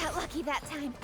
Got lucky that time.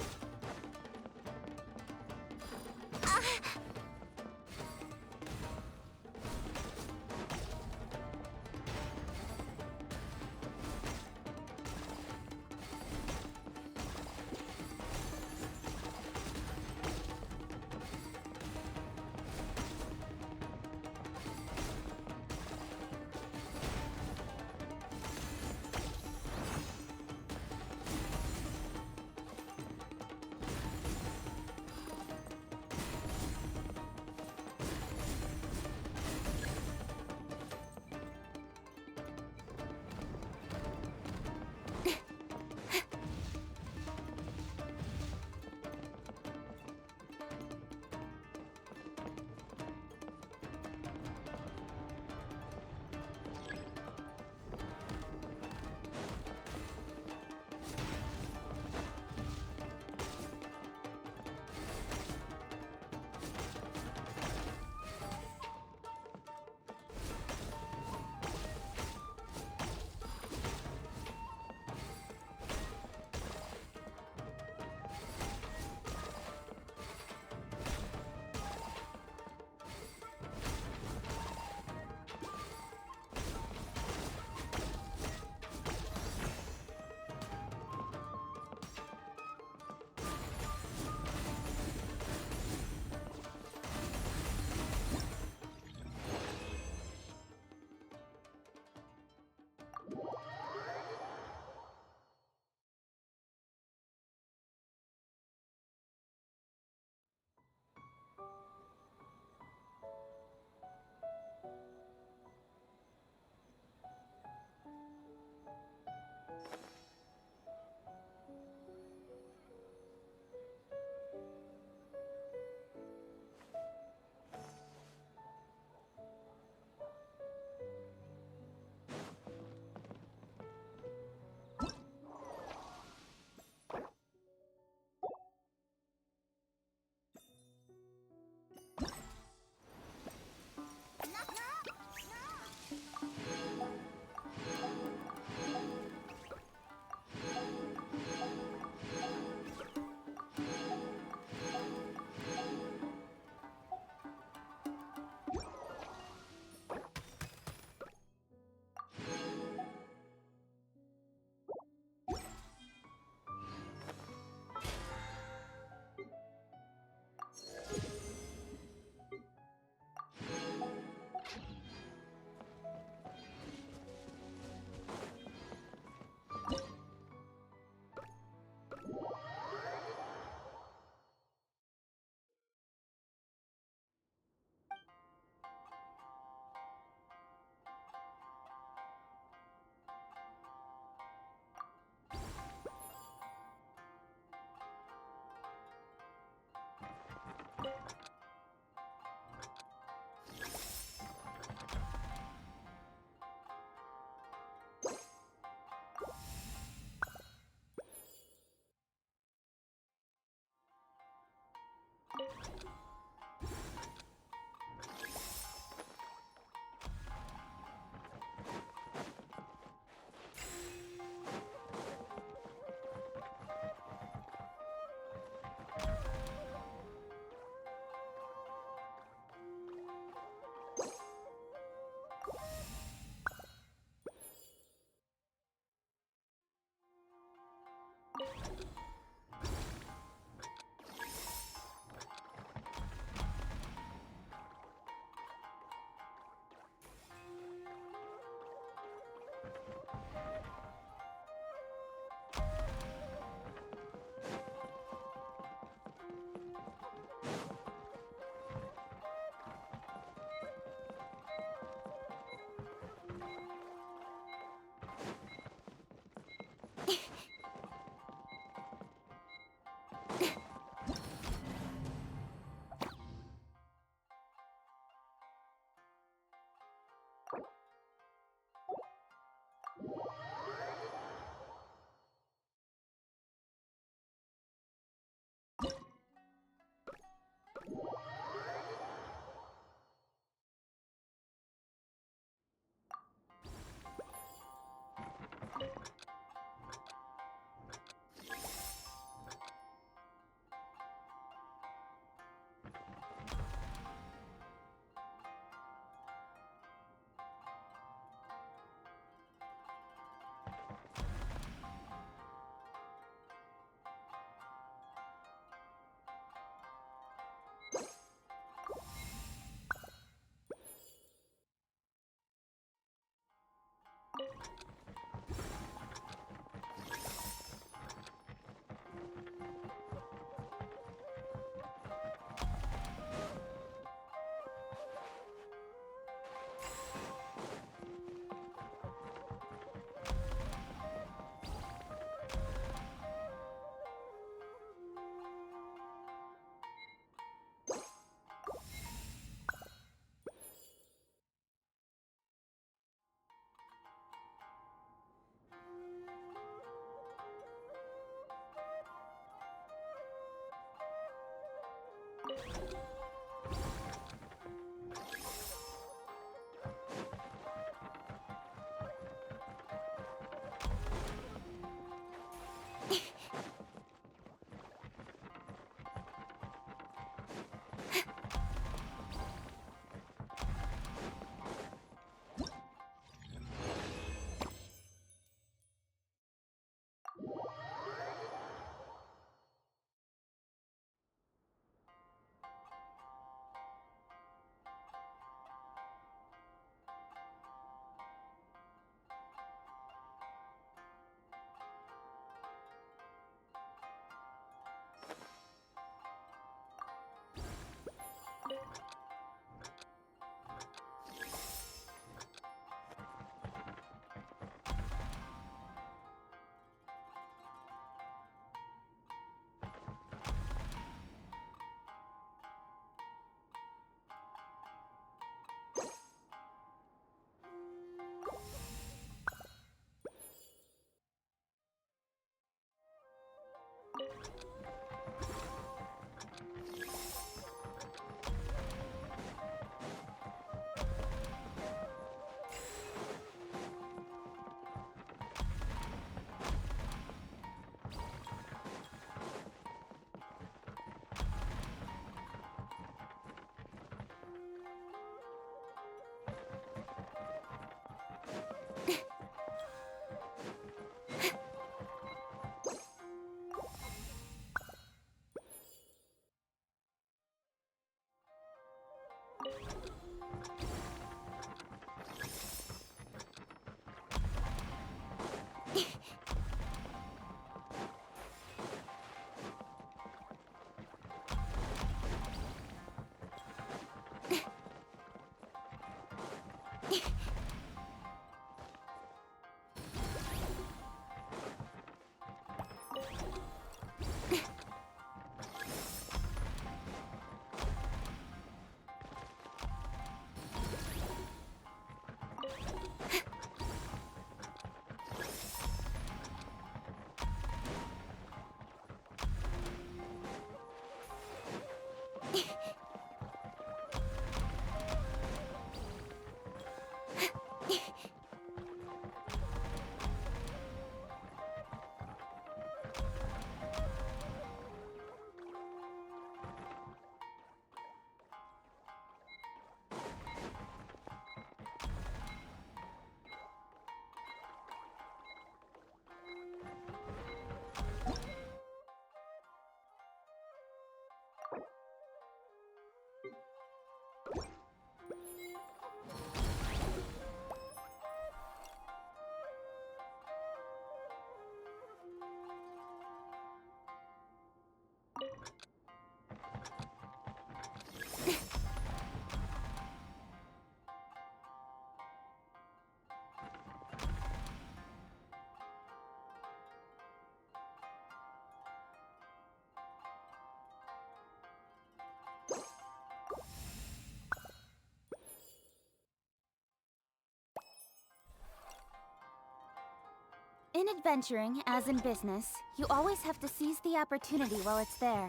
In adventuring, as in business, you always have to seize the opportunity while it's there.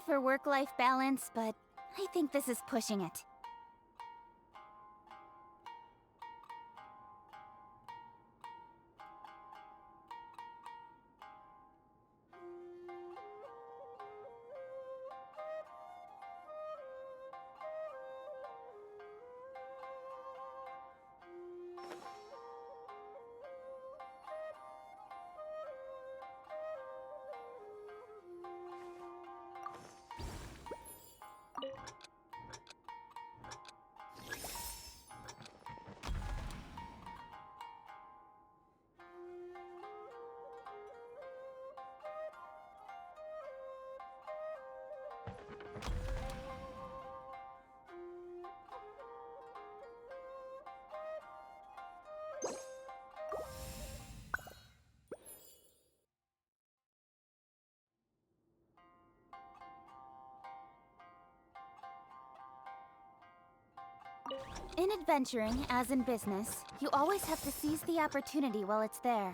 for work-life balance, but I think this is pushing it. In adventuring, as in business, you always have to seize the opportunity while it's there.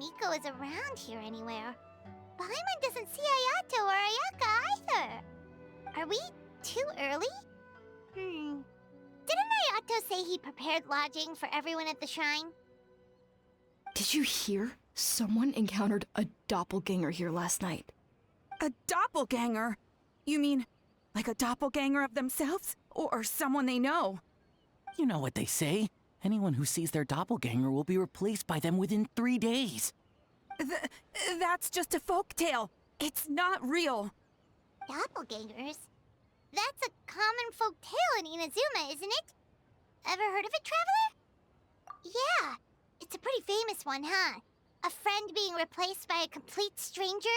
Miko is around here anywhere. Paimon doesn't see Ayato or Ayaka either. Are we too early? Didn't Ayato say he prepared lodging for everyone at the shrine? Did you hear? Someone encountered a doppelganger here last night. A doppelganger? You mean, like a doppelganger of themselves? Or someone they know? You know what they say. Anyone who sees their doppelganger will be replaced by them within 3 days. That's just a folktale. It's not real. Doppelgangers? That's a common folk tale in Inazuma, isn't it? Ever heard of it, Traveler? Yeah, it's a pretty famous one, huh? A friend being replaced by a complete stranger?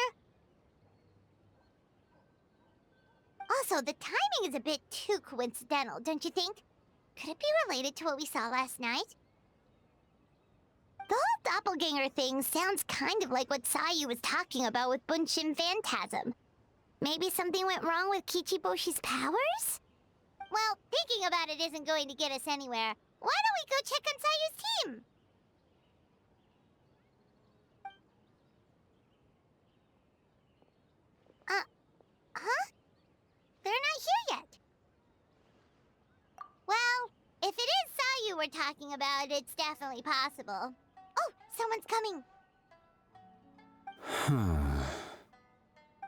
Also, the timing is a bit too coincidental, don't you think? Could it be related to what we saw last night? The whole doppelganger thing sounds kind of like what Sayu was talking about with Bunshin Phantasm. Maybe something went wrong with Kichiboshi's powers? Well, thinking about it isn't going to get us anywhere. Why don't we go check on Sayu's team? Huh? They're not here yet. Well, if it is Sayu we're talking about, it's definitely possible. Oh, someone's coming.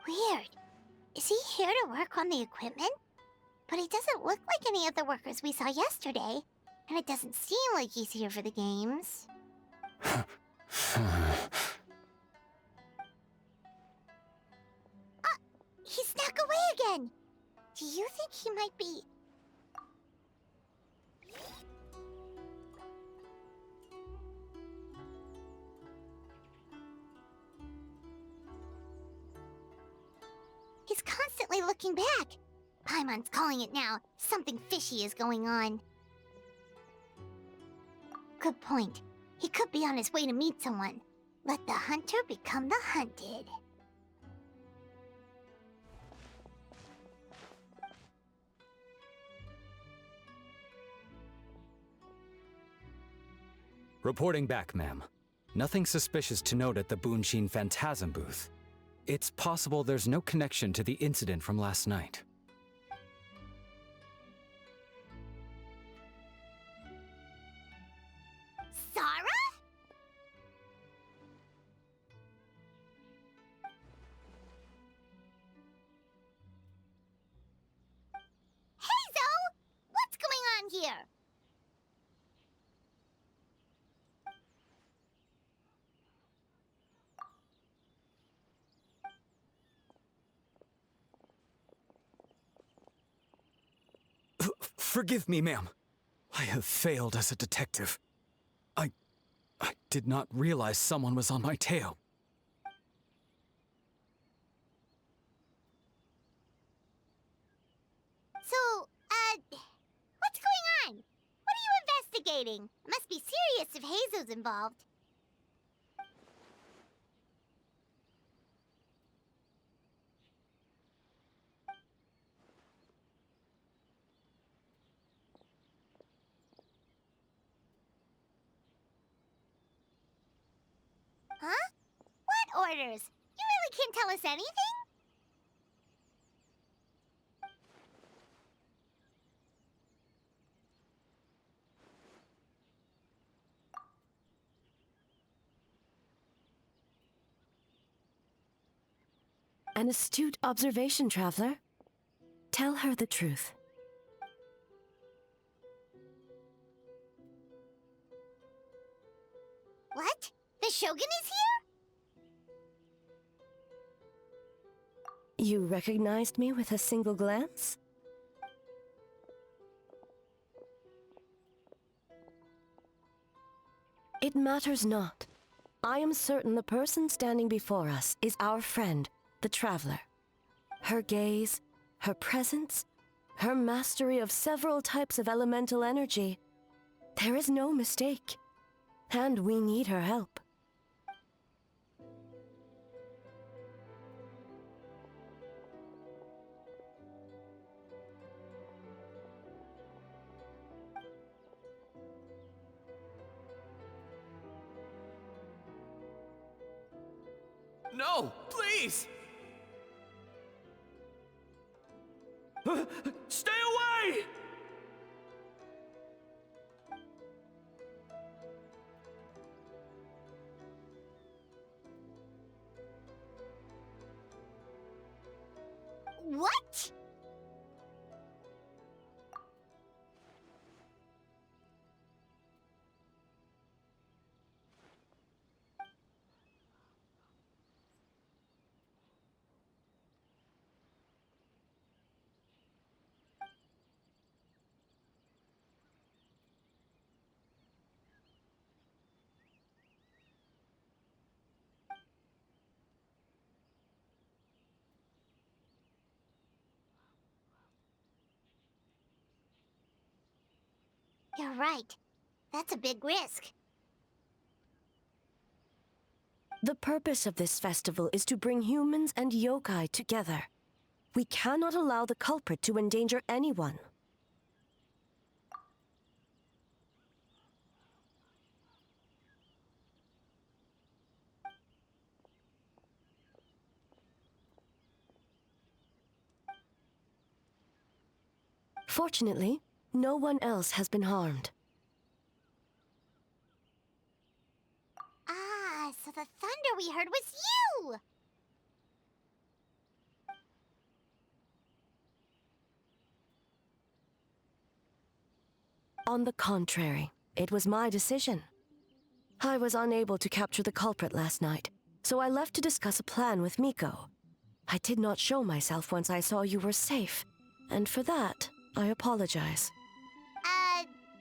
Weird. Is he here to work on the equipment? But he doesn't look like any of the workers we saw yesterday. And it doesn't seem like he's here for the games. He snuck away again! Do you think he might be... He's constantly looking back. Paimon's calling it now. Something fishy is going on. Good point. He could be on his way to meet someone. Let the hunter become the hunted. Reporting back, ma'am. Nothing suspicious to note at the Bunshin Phantasm booth. It's possible there's no connection to the incident from last night. Sarah? Hazel! What's going on here? Forgive me, ma'am. I have failed as a detective. I did not realize someone was on my tail. So, what's going on? What are you investigating? It must be serious if Hazel's involved. Huh? What orders? You really can't tell us anything? An astute observation, Traveler. Tell her the truth. What? The Shogun is here? You recognized me with a single glance? It matters not. I am certain the person standing before us is our friend, the Traveler. Her gaze, her presence, her mastery of several types of elemental energy. There is no mistake. And we need her help. No, please! Stay away! What? You're right. That's a big risk. The purpose of this festival is to bring humans and yokai together. We cannot allow the culprit to endanger anyone. Fortunately, no one else has been harmed. Ah, so the thunder we heard was you! On the contrary, it was my decision. I was unable to capture the culprit last night, so I left to discuss a plan with Miko. I did not show myself once I saw you were safe, and for that, I apologize.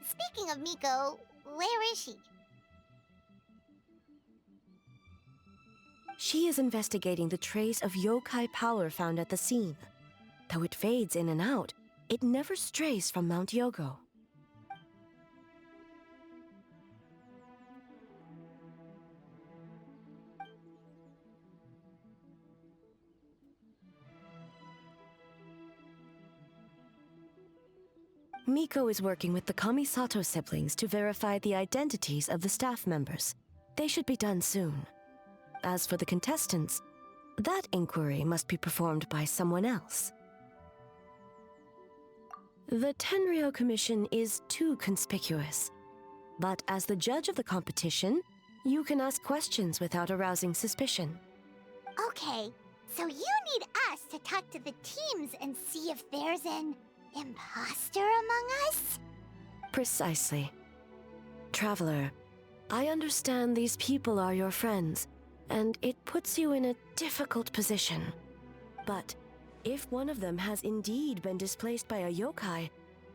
Speaking of Miko, where is she? She is investigating the trace of yokai power found at the scene. Though it fades in and out, it never strays from Mount Yogo. Miko is working with the Kamisato siblings to verify the identities of the staff members. They should be done soon. As for the contestants, that inquiry must be performed by someone else. The Tenryo Commission is too conspicuous. But as the judge of the competition, you can ask questions without arousing suspicion. Okay, so you need us to talk to the teams and see if there's an imposter among us? Precisely. Traveler, I understand these people are your friends, and it puts you in a difficult position. But if one of them has indeed been displaced by a yokai,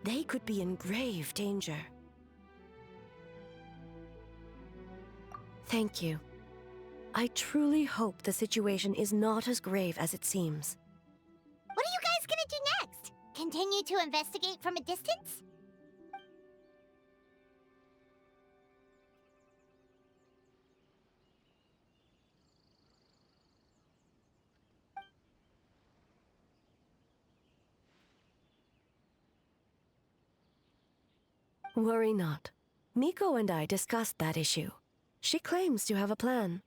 they could be in grave danger. Thank you. I truly hope the situation is not as grave as it seems. What are you guys gonna do next? Continue to investigate from a distance? Worry not. Miko and I discussed that issue. She claims to have a plan.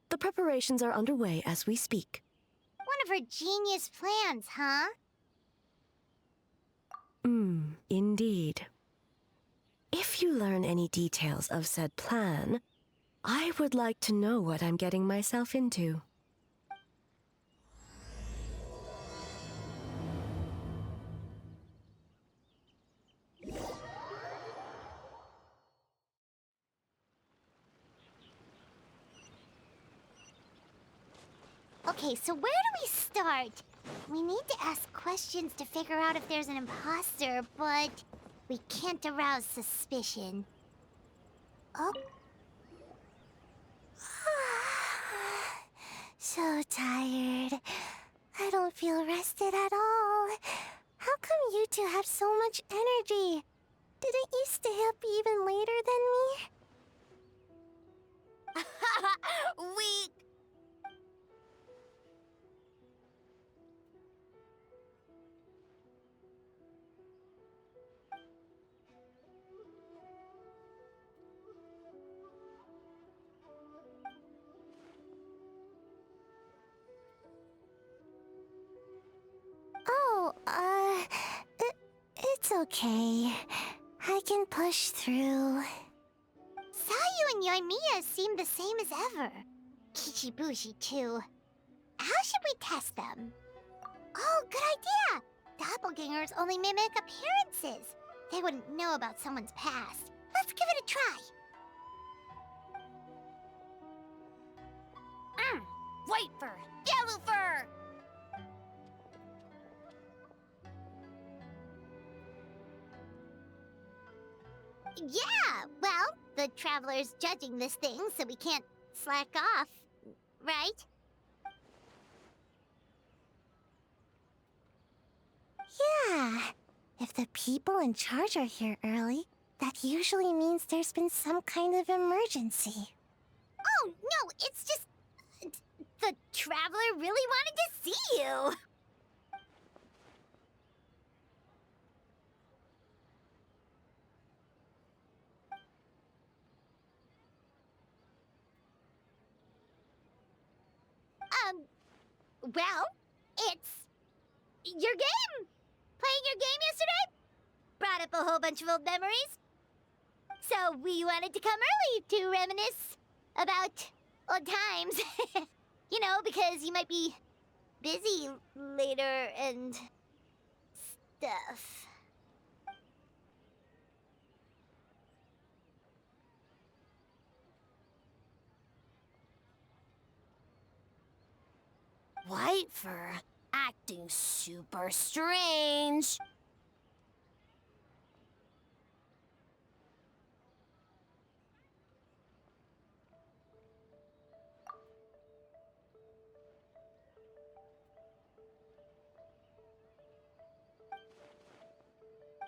The preparations are underway as we speak. One of her genius plans, huh? Indeed. If you learn any details of said plan, I would like to know what I'm getting myself into. Okay, so where do we start? We need to ask questions to figure out if there's an imposter, but we can't arouse suspicion. Oh. So tired. I don't feel rested at all. How come you two have so much energy? Didn't you stay up even later than me? Weak. okay. I can push through. Sayu and Yoimiya seem the same as ever. Kichibushi, too. How should we test them? Oh, good idea! Doppelgangers only mimic appearances. They wouldn't know about someone's past. Let's give it a try. White fur, yellow fur! Yeah, well, the Traveler's judging this thing, so we can't slack off, right? Yeah, if the people in charge are here early, that usually means there's been some kind of emergency. Oh, no, it's just... the Traveler really wanted to see you! Well, it's... your game! Playing your game yesterday? Brought up a whole bunch of old memories. So we wanted to come early to reminisce about old times. You know, because you might be busy later and stuff. White fur, acting super strange.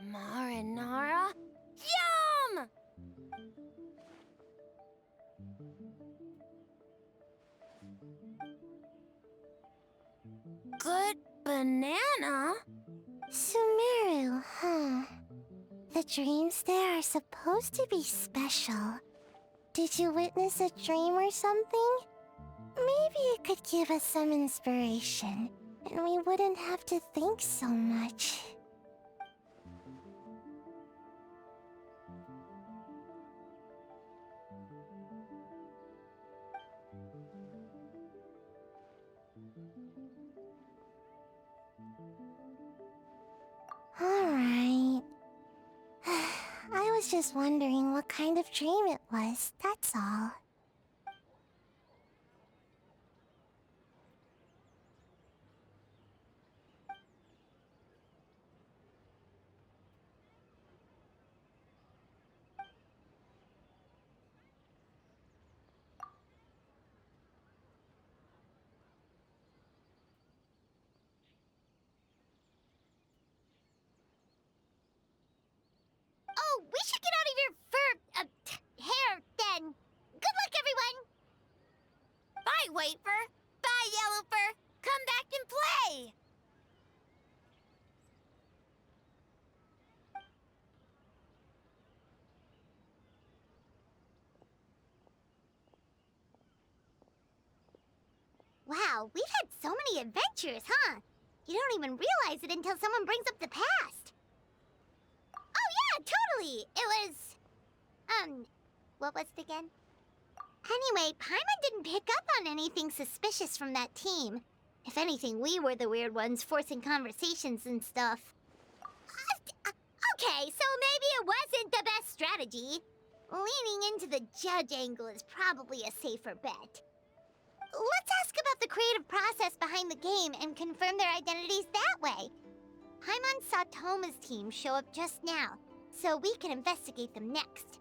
Marinara? Yum! Good banana? Sumeru, huh? The dreams there are supposed to be special. Did you witness a dream or something? Maybe it could give us some inspiration, and we wouldn't have to think so much. Alright. I was just wondering what kind of dream it was, that's all. Oh, we should get out of your hair, then. Good luck, everyone! Bye, White fur. Bye, Yellow fur. Come back and play. Wow, we've had so many adventures, huh? You don't even realize it until someone brings up the past. Oh yeah, totally! It was... what was it again? Anyway, Paimon didn't pick up on anything suspicious from that team. If anything, we were the weird ones forcing conversations and stuff. Okay, so maybe it wasn't the best strategy. Leaning into the judge angle is probably a safer bet. Let's ask about the creative process behind the game and confirm their identities that way. Paimon saw Toma's team show up just now, so we can investigate them next.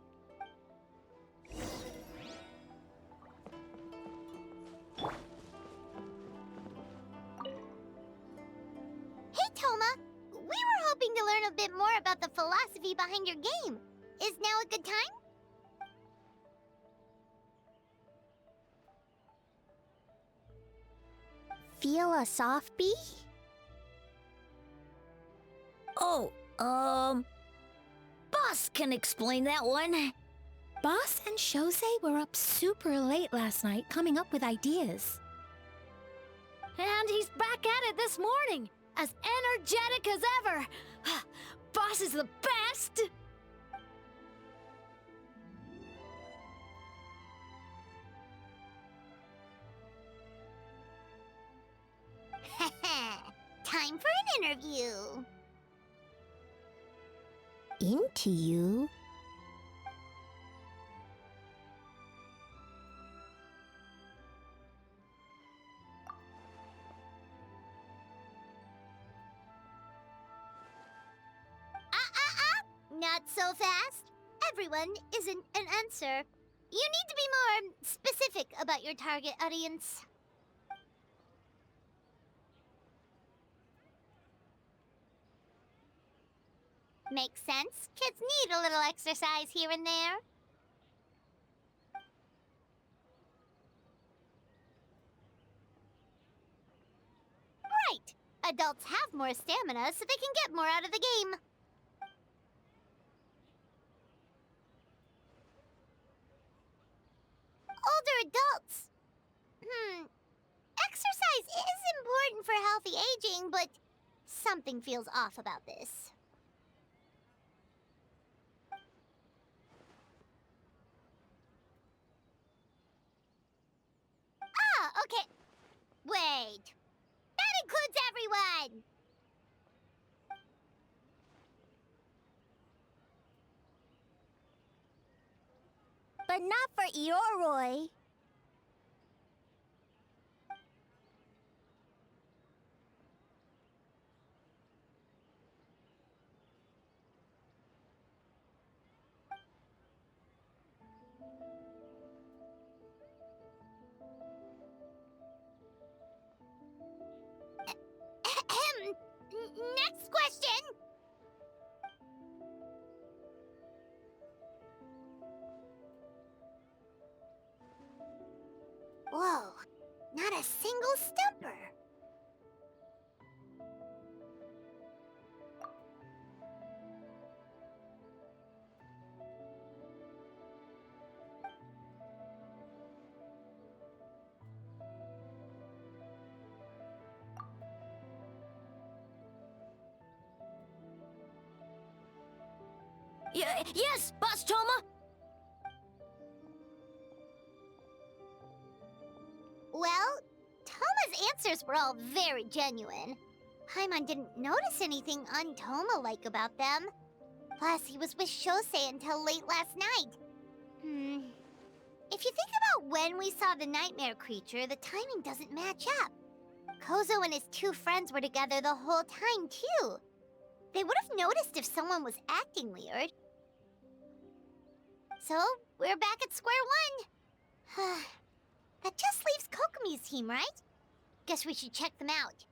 Hey, Toma! We were hoping to learn a bit more about the philosophy behind your game. Is now a good time? Feel a soft bee? Oh, Boss can explain that one. Boss and Shosei were up super late last night coming up with ideas. And he's back at it this morning, as energetic as ever. Boss Boss is the best! Time for an interview. Into you? Not so fast. Everyone isn't an answer. You need to be more specific about your target audience. Makes sense. Kids need a little exercise here and there. Right. Adults have more stamina, so they can get more out of the game. Older adults. Exercise is important for healthy aging, but something feels off about this. Ah, okay. Wait. That includes everyone! But not for Eoroi. Next question! Whoa, not a single stumper. Yes, Boss Toma! Well, Toma's answers were all very genuine. Paimon didn't notice anything un-Toma-like about them. Plus, he was with Shosei until late last night. If you think about when we saw the nightmare creature, the timing doesn't match up. Kozo and his two friends were together the whole time, too. They would have noticed if someone was acting weird. So, we're back at square one. That just leaves Kokomi's team, right? Guess we should check them out.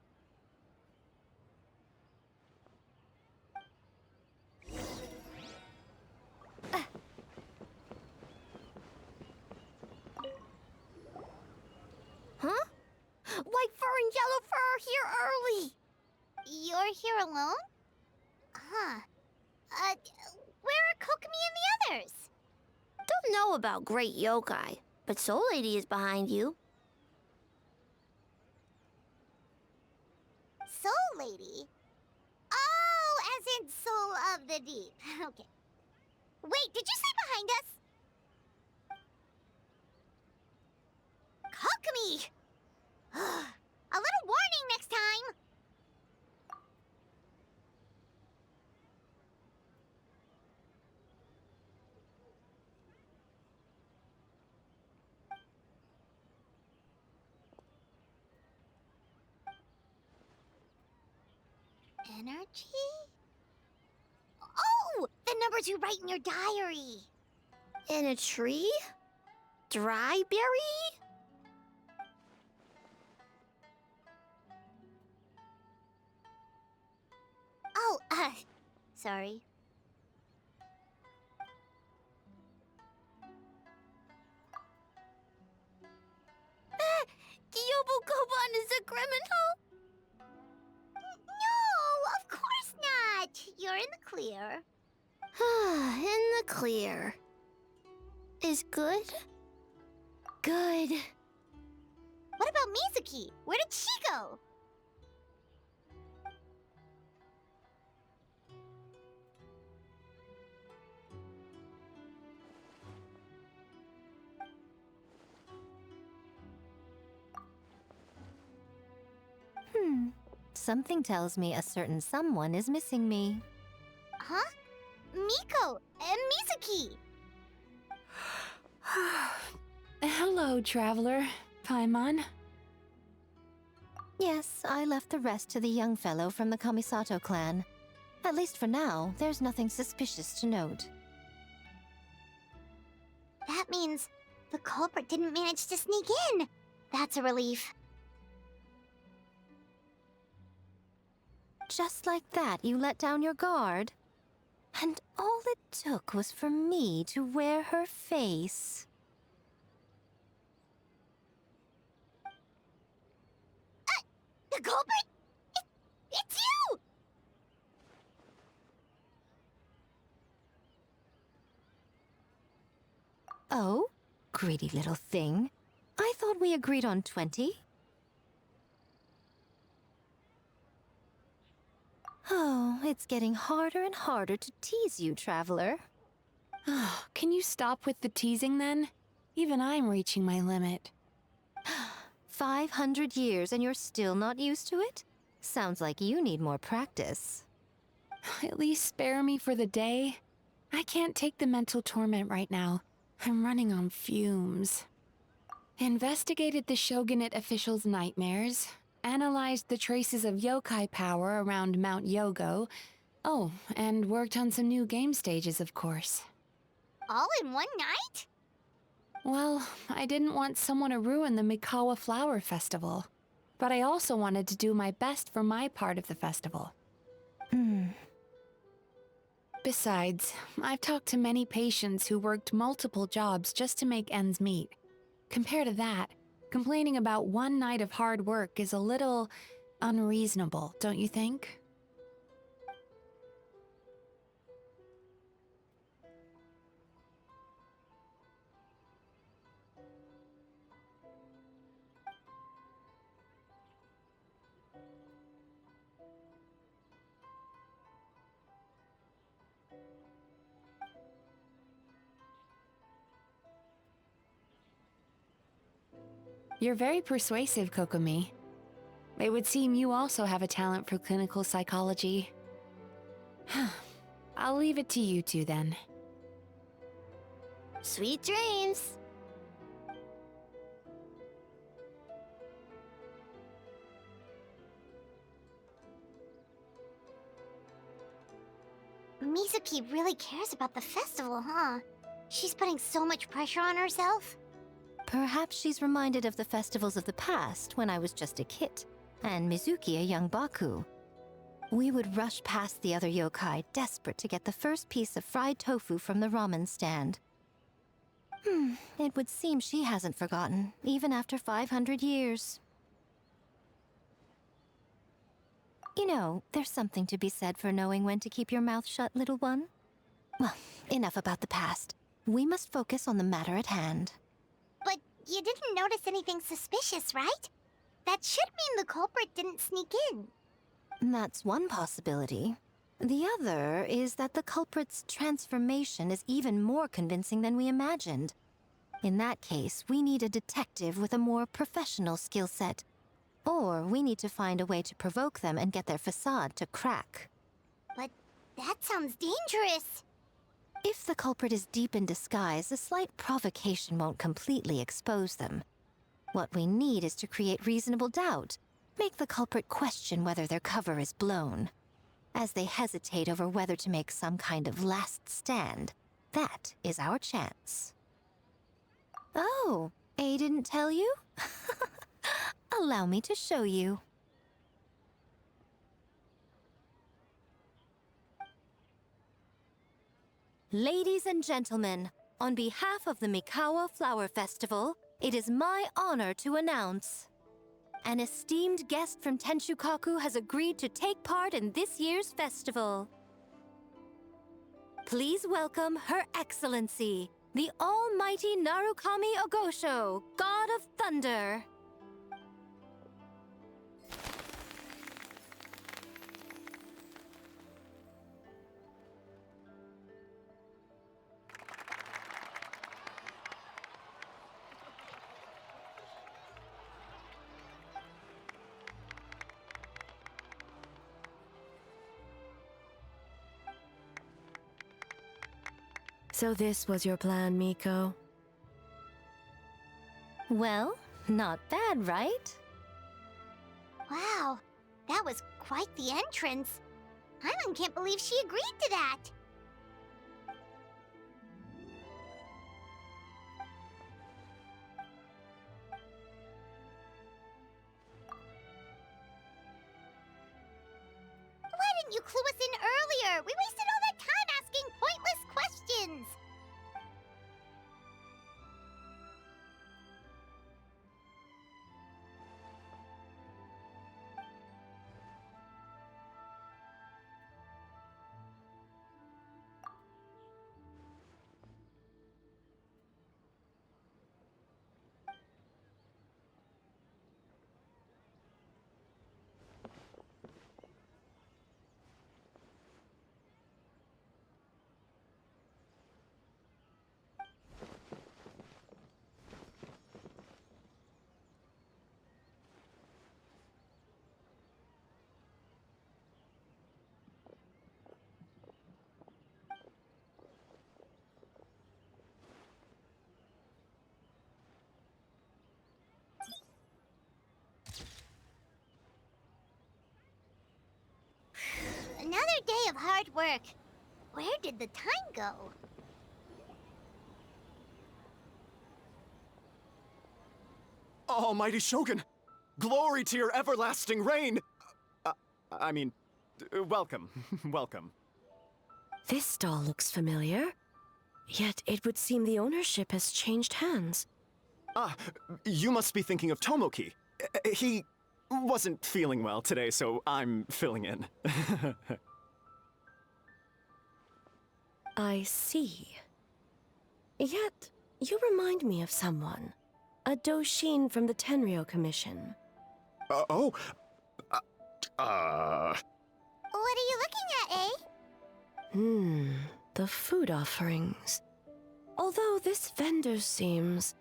Huh? White fur and yellow fur are here early! You're here alone? Huh. Where are Kokomi and the others? Don't know about Great Yokai, but Soul Lady is behind you. Soul Lady? Oh, as in Soul of the Deep. Okay. Wait, did you say behind us? Kokomi! A little warning next time! Energy? Oh! The numbers you write in your diary! In a tree? Dry berry? Oh, sorry. Gyobu-Koban is a criminal? No, of course not! You're in the clear. In the clear. Is good? Good. What about Mizuki? Where did she go? Something tells me a certain someone is missing me. Huh? Miko and Mizuki! Hello, traveler. Paimon. Yes, I left the rest to the young fellow from the Kamisato clan. At least for now, there's nothing suspicious to note. That means the culprit didn't manage to sneak in. That's a relief. Just like that, you let down your guard? And all it took was for me to wear her face. The culprit? It's you! Oh? Greedy little thing. I thought we agreed on 20. Oh, it's getting harder and harder to tease you, traveler. Oh, can you stop with the teasing then? Even I'm reaching my limit. 500 years and you're still not used to it? Sounds like you need more practice. At least spare me for the day. I can't take the mental torment right now. I'm running on fumes. Investigated the shogunate officials' nightmares. Analyzed the traces of yokai power around Mount Yogo. Oh, and worked on some new game stages, of course. All in one night? Well, I didn't want someone to ruin the Mikawa Flower Festival. But I also wanted to do my best for my part of the festival. Besides, I've talked to many patients who worked multiple jobs just to make ends meet. Compared to that, complaining about one night of hard work is a little unreasonable, don't you think? You're very persuasive, Kokomi. It would seem you also have a talent for clinical psychology. I'll leave it to you two then. Sweet dreams! Mizuki really cares about the festival, huh? She's putting so much pressure on herself. Perhaps she's reminded of the festivals of the past when I was just a kid, and Mizuki a young Baku. We would rush past the other yokai, desperate to get the first piece of fried tofu from the ramen stand. It would seem she hasn't forgotten, even after 500 years. You know, there's something to be said for knowing when to keep your mouth shut, little one. Well, enough about the past. We must focus on the matter at hand. But you didn't notice anything suspicious, right? That should mean the culprit didn't sneak in. That's one possibility. The other is that the culprit's transformation is even more convincing than we imagined. In that case, we need a detective with a more professional skill set. Or we need to find a way to provoke them and get their facade to crack. But that sounds dangerous. If the culprit is deep in disguise, a slight provocation won't completely expose them. What we need is to create reasonable doubt. Make the culprit question whether their cover is blown. As they hesitate over whether to make some kind of last stand, that is our chance. Oh, A didn't tell you? Allow me to show you. Ladies and gentlemen, on behalf of the Mikawa Flower Festival, it is my honor to announce an esteemed guest from Tenshukaku has agreed to take part in this year's festival. Please welcome Her Excellency, the Almighty Narukami Ogosho, God of Thunder. So this was your plan, Miko? Well, not bad, right? Wow, that was quite the entrance. Paimon can't believe she agreed to that. Why didn't you clue us in earlier? We wasted all that time asking pointless questions. Another day of hard work. Where did the time go? Almighty Shogun! Glory to your everlasting reign! Welcome. Welcome. This stall looks familiar. Yet it would seem the ownership has changed hands. Ah, you must be thinking of Tomoki. He wasn't feeling well today, so I'm filling in. I see. Yet, you remind me of someone. A Doshin from the Tenryo Commission. Oh? What are you looking at, eh? The food offerings. Although this vendor seems...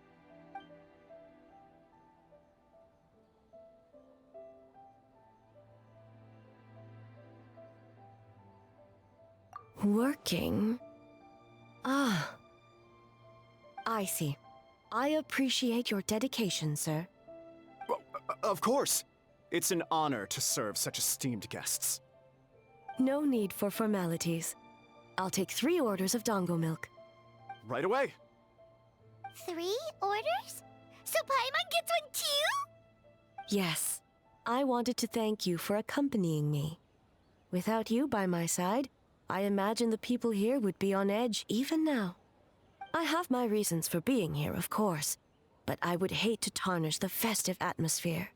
working? Ah. I see. I appreciate your dedication, sir. Well, of course. It's an honor to serve such esteemed guests. No need for formalities. I'll take 3 orders of dongo milk. Right away. 3 orders? So Paimon gets one too? Yes. I wanted to thank you for accompanying me. Without you by my side, I imagine the people here would be on edge even now. I have my reasons for being here, of course, but I would hate to tarnish the festive atmosphere.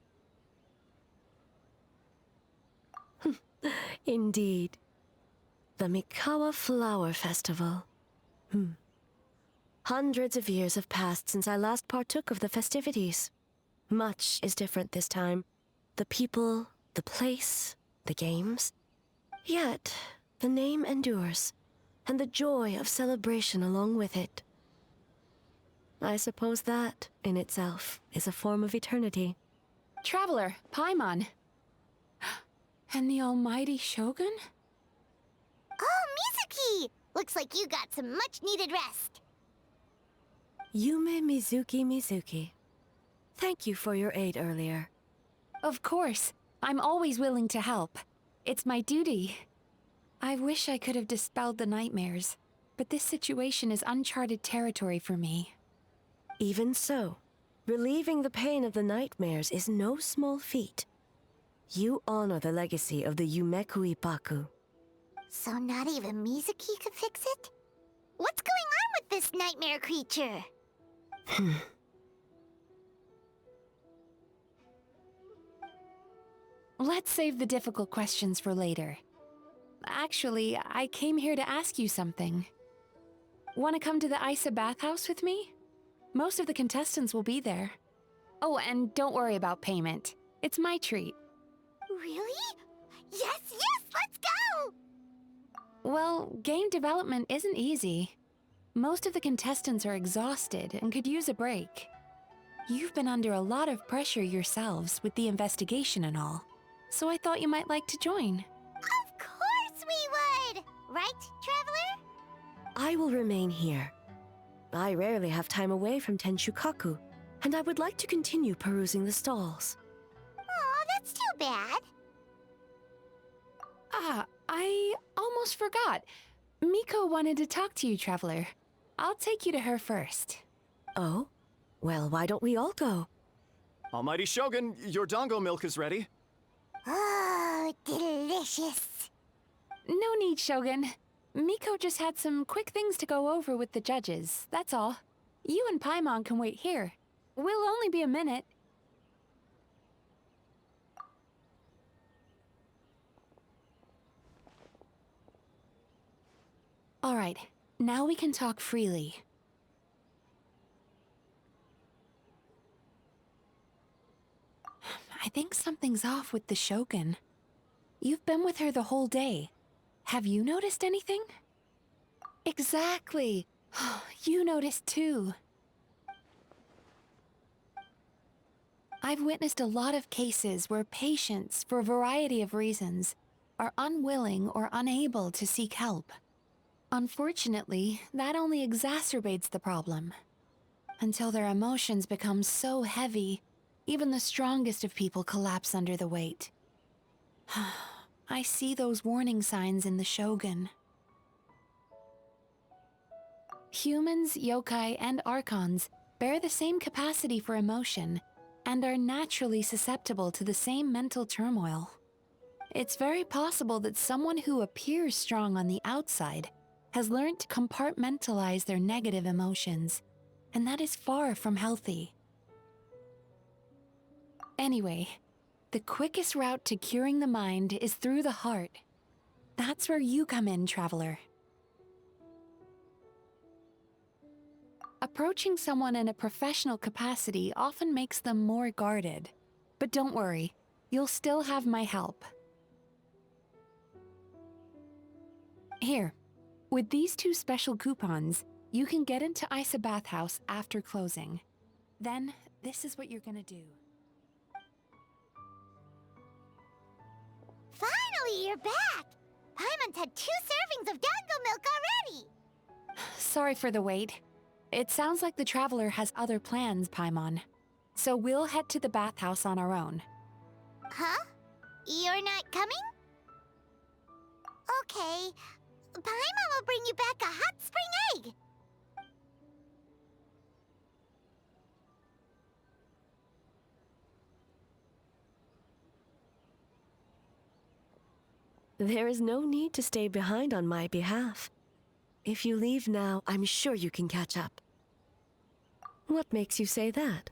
Indeed. The Mikawa Flower Festival. Hundreds of years have passed since I last partook of the festivities. Much is different this time. The people, the place, the games. Yet, the name endures, and the joy of celebration along with it. I suppose that, in itself, is a form of eternity. Traveler, Paimon. And the almighty Shogun? Oh, Mizuki! Looks like you got some much-needed rest. Yume Mizuki. Thank you for your aid earlier. Of course. I'm always willing to help. It's my duty. I wish I could have dispelled the nightmares, but this situation is uncharted territory for me. Even so, relieving the pain of the nightmares is no small feat. You honor the legacy of the Yumeku Ippaku. So not even Mizuki could fix it? What's going on with this nightmare creature? Let's save the difficult questions for later. Actually, I came here to ask you something. Want to come to the Isa bathhouse with me? Most of the contestants will be there. Oh, and don't worry about payment. It's my treat. Really? Yes, let's go! Well, game development isn't easy. Most of the contestants are exhausted and could use a break. You've been under a lot of pressure yourselves with the investigation and all, so I thought you might like to join. Of course we would! Right, Traveler? I will remain here. I rarely have time away from Tenshukaku, and I would like to continue perusing the stalls. Aw, that's too bad. Ah, I almost forgot. Miko wanted to talk to you, Traveler. I'll take you to her first. Oh? Well, why don't we all go? Almighty Shogun, your dango milk is ready. Oh, delicious. No need, Shogun. Miko just had some quick things to go over with the judges, that's all. You and Paimon can wait here. We'll only be a minute. All right, now we can talk freely. I think something's off with the Shogun. You've been with her the whole day. Have you noticed anything? Exactly. You noticed too. I've witnessed a lot of cases where patients, for a variety of reasons, are unwilling or unable to seek help. Unfortunately, that only exacerbates the problem. Until their emotions become so heavy, even the strongest of people collapse under the weight. I see those warning signs in the Shogun. Humans, yokai, and archons bear the same capacity for emotion and are naturally susceptible to the same mental turmoil. It's very possible that someone who appears strong on the outside has learned to compartmentalize their negative emotions, and that is far from healthy. Anyway, the quickest route to curing the mind is through the heart. That's where you come in, Traveler. Approaching someone in a professional capacity often makes them more guarded. But don't worry, you'll still have my help. Here, with these 2 special coupons, you can get into Isa Bathhouse after closing. Then, this is what you're gonna do. Finally, you're back! Paimon's had 2 servings of dango milk already! Sorry for the wait. It sounds like the Traveler has other plans, Paimon. So we'll head to the bathhouse on our own. Huh? You're not coming? Okay. Paimon will bring you back a hot spring egg! There is no need to stay behind on my behalf. If you leave now, I'm sure you can catch up. What makes you say that?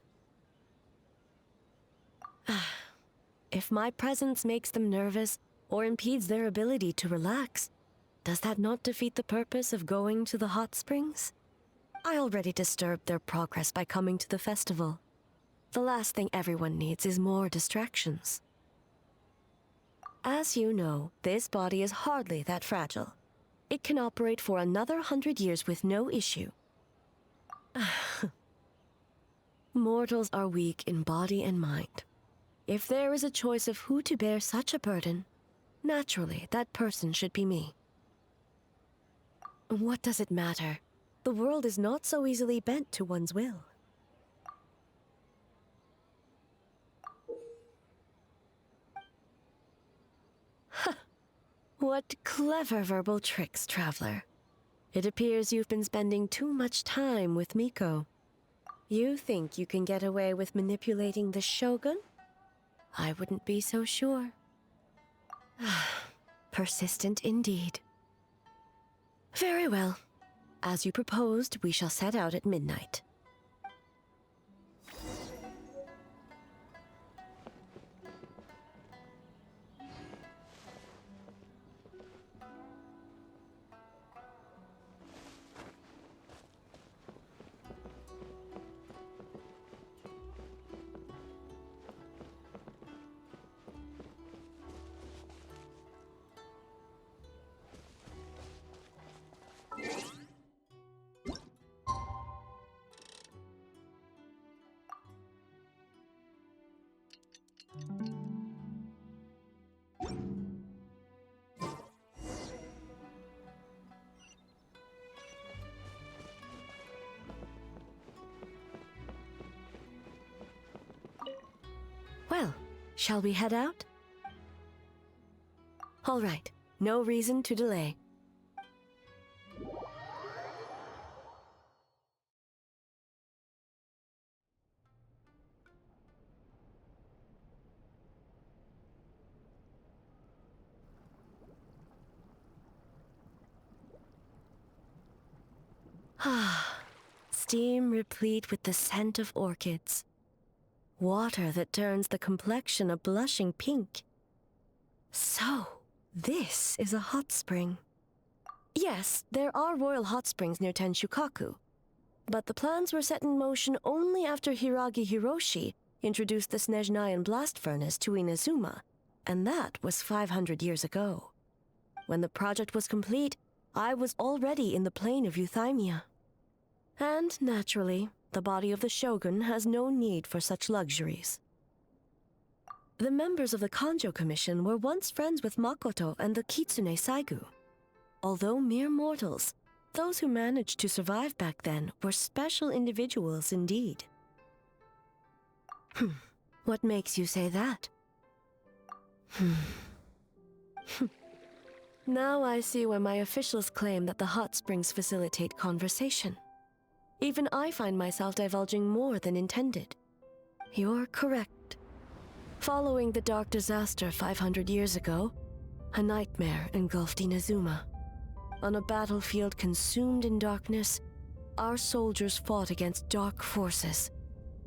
If my presence makes them nervous or impedes their ability to relax, does that not defeat the purpose of going to the hot springs? I already disturbed their progress by coming to the festival. The last thing everyone needs is more distractions. As you know, this body is hardly that fragile. It can operate for another 100 years with no issue. Mortals are weak in body and mind. If there is a choice of who to bear such a burden, naturally that person should be me. What does it matter? The world is not so easily bent to one's will. What clever verbal tricks, Traveler. It appears you've been spending too much time with Miko. You think you can get away with manipulating the Shogun? I wouldn't be so sure. Persistent indeed. Very well. As you proposed, we shall set out at midnight. Shall we head out? All right, no reason to delay. Ah, steam replete with the scent of orchids. Water that turns the complexion a blushing pink. So, this is a hot spring. Yes, there are royal hot springs near Tenshukaku, but the plans were set in motion only after Hiragi Hiroshi introduced the Snezhnayan blast furnace to Inazuma, and that was 500 years ago. When the project was complete, I was already in the plain of Euthymia. And, naturally, the body of the shogun has no need for such luxuries. The members of the Kanjo Commission were once friends with Makoto and the Kitsune Saigu. Although mere mortals, those who managed to survive back then were special individuals indeed. What makes you say that? Now I see why my officials claim that the hot springs facilitate conversation. Even I find myself divulging more than intended. You're correct. Following the dark disaster 500 years ago, a nightmare engulfed Inazuma. On a battlefield consumed in darkness, our soldiers fought against dark forces,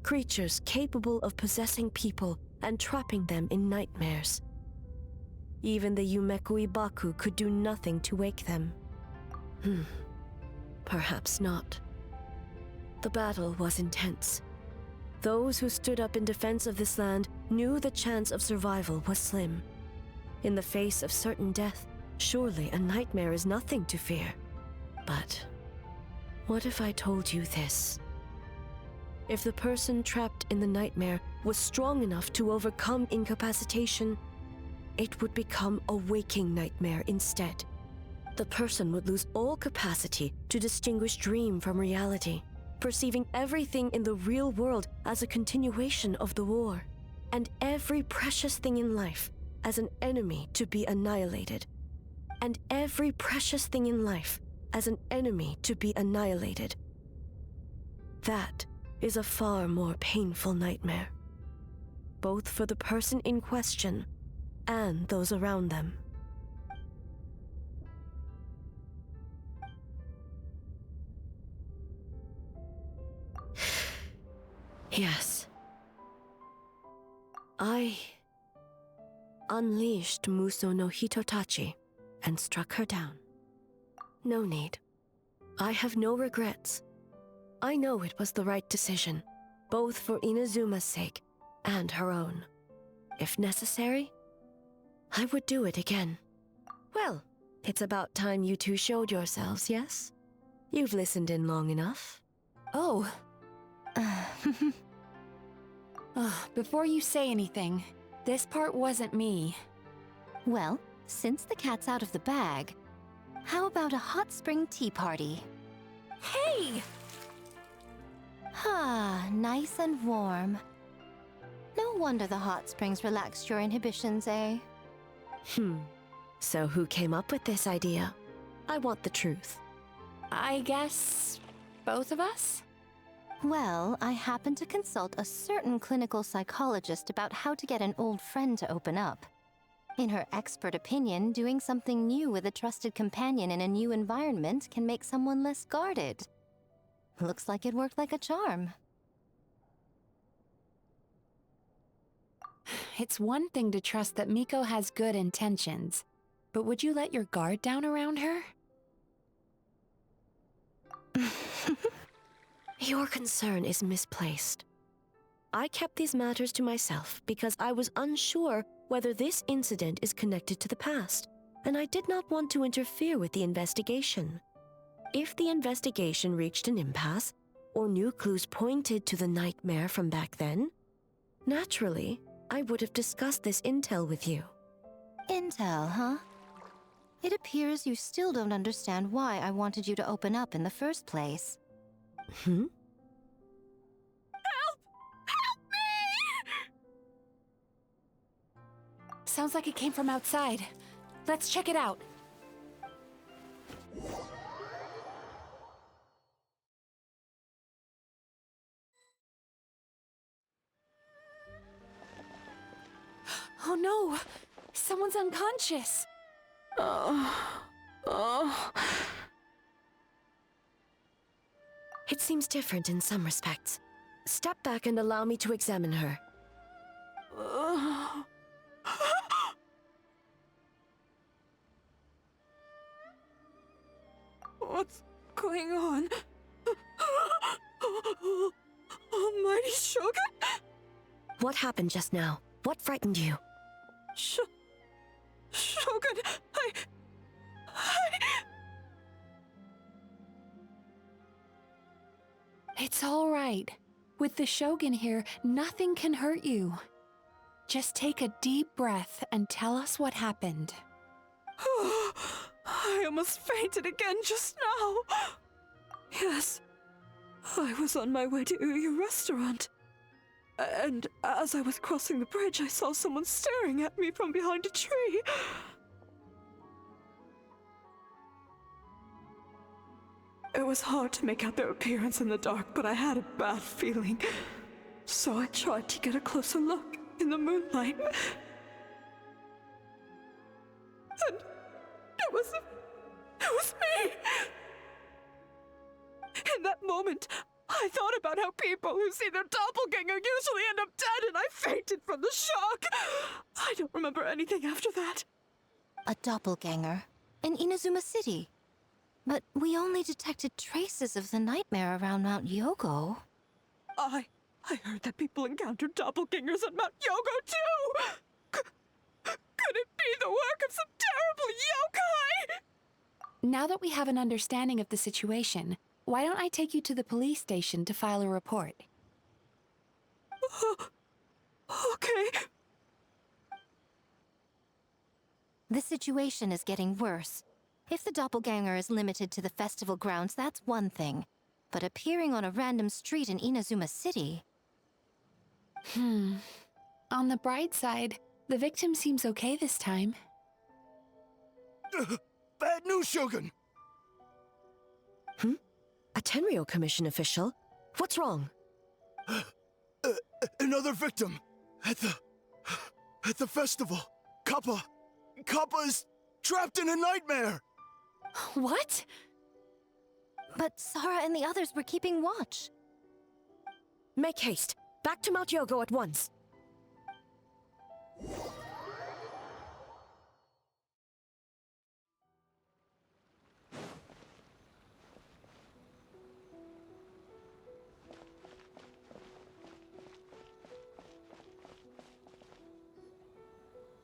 creatures capable of possessing people and trapping them in nightmares. Even the Yumeku Ibaku could do nothing to wake them. Perhaps not. The battle was intense. Those who stood up in defense of this land knew the chance of survival was slim. In the face of certain death, surely a nightmare is nothing to fear. But what if I told you this? If the person trapped in the nightmare was strong enough to overcome incapacitation, it would become a waking nightmare instead. The person would lose all capacity to distinguish dream from reality, perceiving everything in the real world as a continuation of the war, and every precious thing in life as an enemy to be annihilated. And every precious thing in life as an enemy to be annihilated. That is a far more painful nightmare, both for the person in question and those around them. Yes. I unleashed Muso no Hitotachi and struck her down. No need. I have no regrets. I know it was the right decision, both for Inazuma's sake and her own. If necessary, I would do it again. Well, it's about time you two showed yourselves, yes? You've listened in long enough. Oh. Before you say anything, this part wasn't me. Well, since the cat's out of the bag, how about a hot spring tea party? Hey! Ah, nice and warm. No wonder the hot springs relaxed your inhibitions, eh? So who came up with this idea? I want the truth. I guess both of us? Well, I happened to consult a certain clinical psychologist about how to get an old friend to open up. In her expert opinion, doing something new with a trusted companion in a new environment can make someone less guarded. Looks like it worked like a charm. It's one thing to trust that Miko has good intentions, but would you let your guard down around her? Your concern is misplaced. I kept these matters to myself because I was unsure whether this incident is connected to the past, and I did not want to interfere with the investigation. If the investigation reached an impasse, or new clues pointed to the nightmare from back then, naturally, I would have discussed this intel with you. Intel, huh? It appears you still don't understand why I wanted you to open up in the first place. Help! Help me! Sounds like it came from outside. Let's check it out. Oh no! Someone's unconscious! It seems different in some respects. Step back and allow me to examine her. What's going on? Almighty Shogun? What happened just now? What frightened you? Shogun, It's all right. With the Shogun here, nothing can hurt you. Just take a deep breath and tell us what happened. I almost fainted again just now. Yes, I was on my way to your restaurant. And as I was crossing the bridge, I saw someone staring at me from behind a tree. It was hard to make out their appearance in the dark, but I had a bad feeling. So I tried to get a closer look in the moonlight. And it was me! In that moment, I thought about how people who see their doppelganger usually end up dead, and I fainted from the shock. I don't remember anything after that. A doppelganger? In Inazuma City? But we only detected traces of the nightmare around Mount Yogo. I heard that people encountered doppelgangers at Mount Yogo, too! Could it be the work of some terrible yokai? Now that we have an understanding of the situation, why don't I take you to the police station to file a report? Okay. The situation is getting worse. If the doppelganger is limited to the festival grounds, that's one thing. But appearing on a random street in Inazuma City... On the bright side, the victim seems okay this time. Bad news, Shogun! A Tenryo Commission official? What's wrong? Another victim! At the festival! Kappa is trapped in a nightmare! What? But Sara and the others were keeping watch. Make haste. Back to Mount Yogo at once.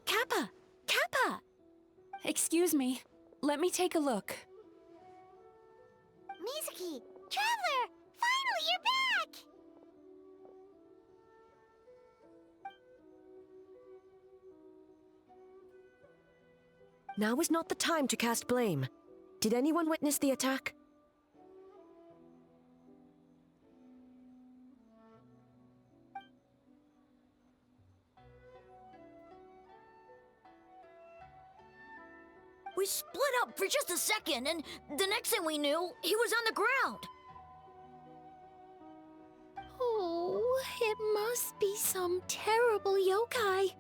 Kappa! Kappa! Excuse me. Let me take a look. Mizuki! Traveler! Finally, you're back! Now is not the time to cast blame. Did anyone witness the attack? We split up for just a second, and the next thing we knew, he was on the ground. Oh, it must be some terrible yokai.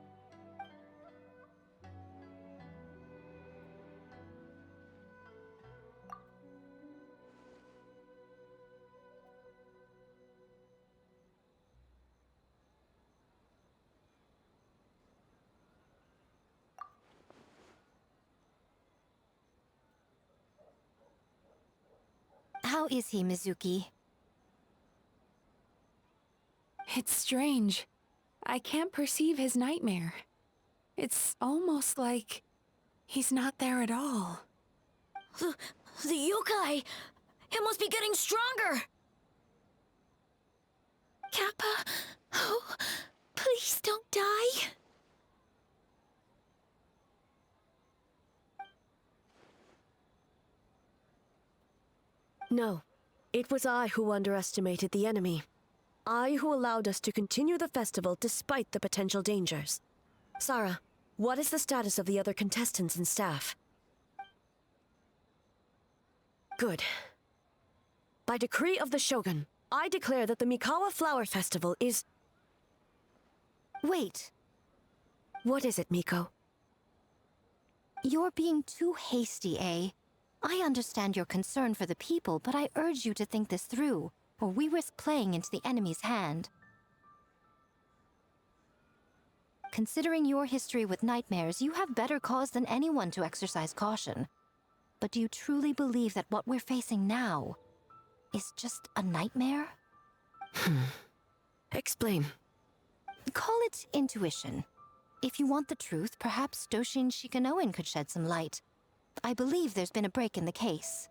How is he, Mizuki? It's strange. I can't perceive his nightmare. It's almost like he's not there at all. The yokai! It must be getting stronger! Kappa, oh, please don't die. No. It was I who underestimated the enemy. I who allowed us to continue the festival despite the potential dangers. Sara, What is the status of the other contestants and staff? Good. By decree of the Shogun, I declare that the Mikawa Flower Festival is... Wait. What is it, Miko? You're being too hasty, eh? I understand your concern for the people, but I urge you to think this through, or we risk playing into the enemy's hand. Considering your history with nightmares, you have better cause than anyone to exercise caution. But do you truly believe that what we're facing now is just a nightmare? Explain. Call it intuition. If you want the truth, perhaps Doshin Shikanoin could shed some light. I believe there's been a break in the case.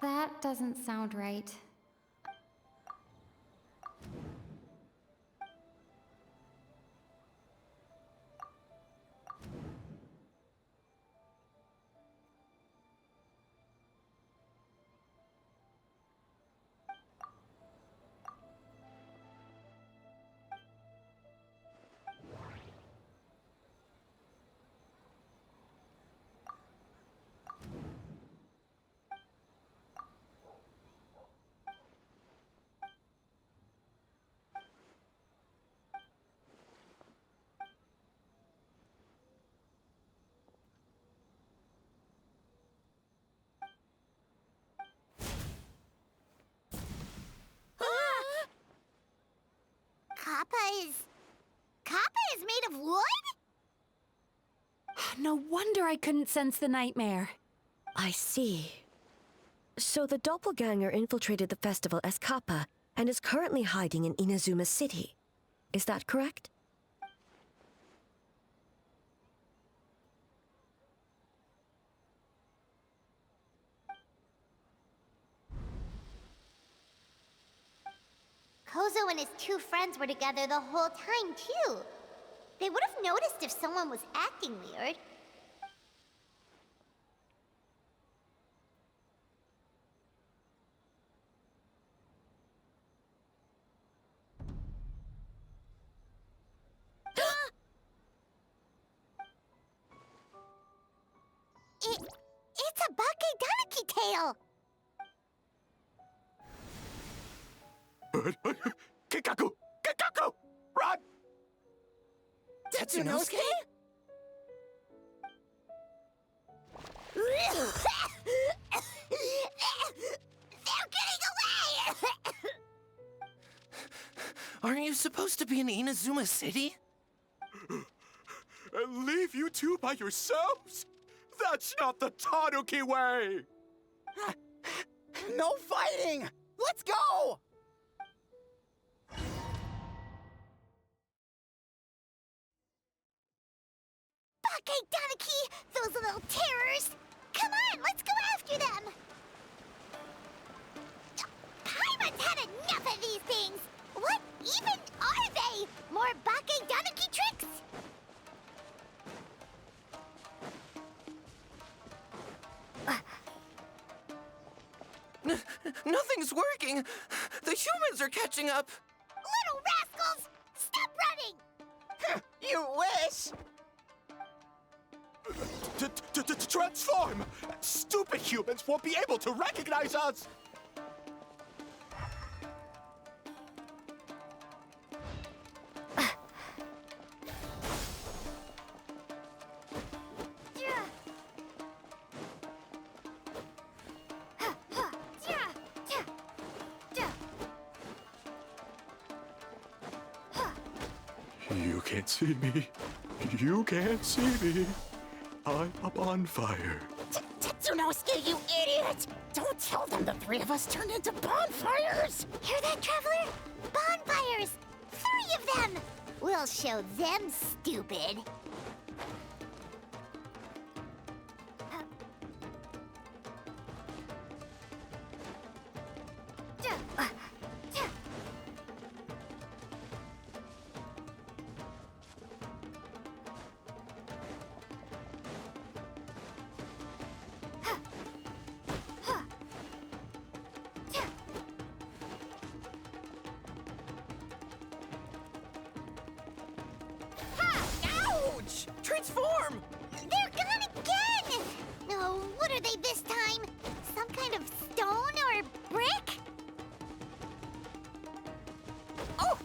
That doesn't sound right. Kappa is made of wood? No wonder I couldn't sense the nightmare. I see. So the doppelganger infiltrated the festival as Kappa and is currently hiding in Inazuma City. Is that correct? Kozo and his two friends were together the whole time, too. They would have noticed if someone was acting weird. It's a Bakedaniki tail! Kikaku! Kikaku! Run! Tetsunosuke? They're getting away! Aren't you supposed to be in Inazuma City? And leave you two by yourselves? That's not the Tanuki way! No fighting! Let's go! Bakedaniki! Those little terrors! Come on, let's go after them! Paimon's had enough of these things! What even are they? More Bakedaniki tricks? Nothing's working! The humans are catching up! Little rascals! Stop running! You wish! Transform! Stupid humans won't be able to recognize us! You can't see me. You can't see me. I'm up on fire. Tetsunosuke, you idiot! Don't tell them the three of us turned into bonfires! Hear that, Traveler? Bonfires! 3 of them! We'll show them stupid. transform! They're gone again! No, what are they this time? Some kind of stone or brick? Oh!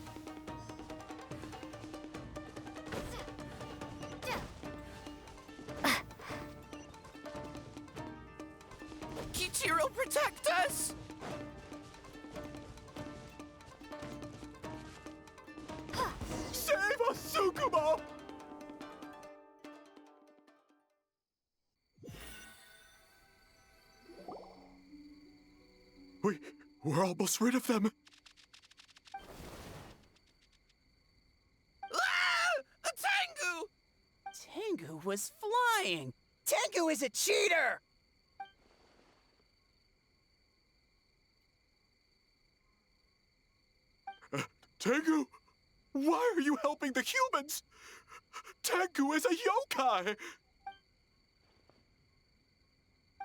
Kichiro, protect us! Save us, Tsukumo! We're almost rid of them. Ah! A Tengu! Tengu was flying! Tengu is a cheater! Tengu, why are you helping the humans? Tengu is a yokai!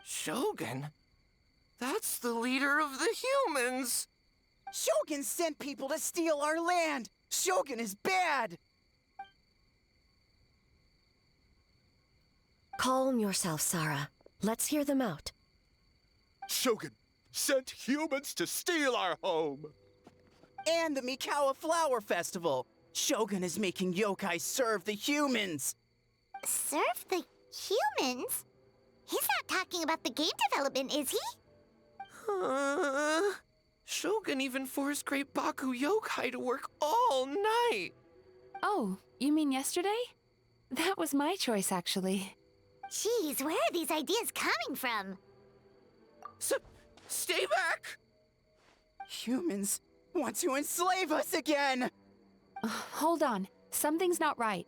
Shogun? That's the leader of the humans! Shogun sent people to steal our land! Shogun is bad! Calm yourself, Sarah. Let's hear them out. Shogun sent humans to steal our home! And the Mikawa Flower Festival! Shogun is making yokai serve the humans! Serve the humans? He's not talking about the game development, is he? Shogun even forced Great Baku yokai to work all night! Oh, you mean yesterday? That was my choice, actually. Jeez, where are these ideas coming from? Stay back! Humans want to enslave us again! Hold on. Something's not right.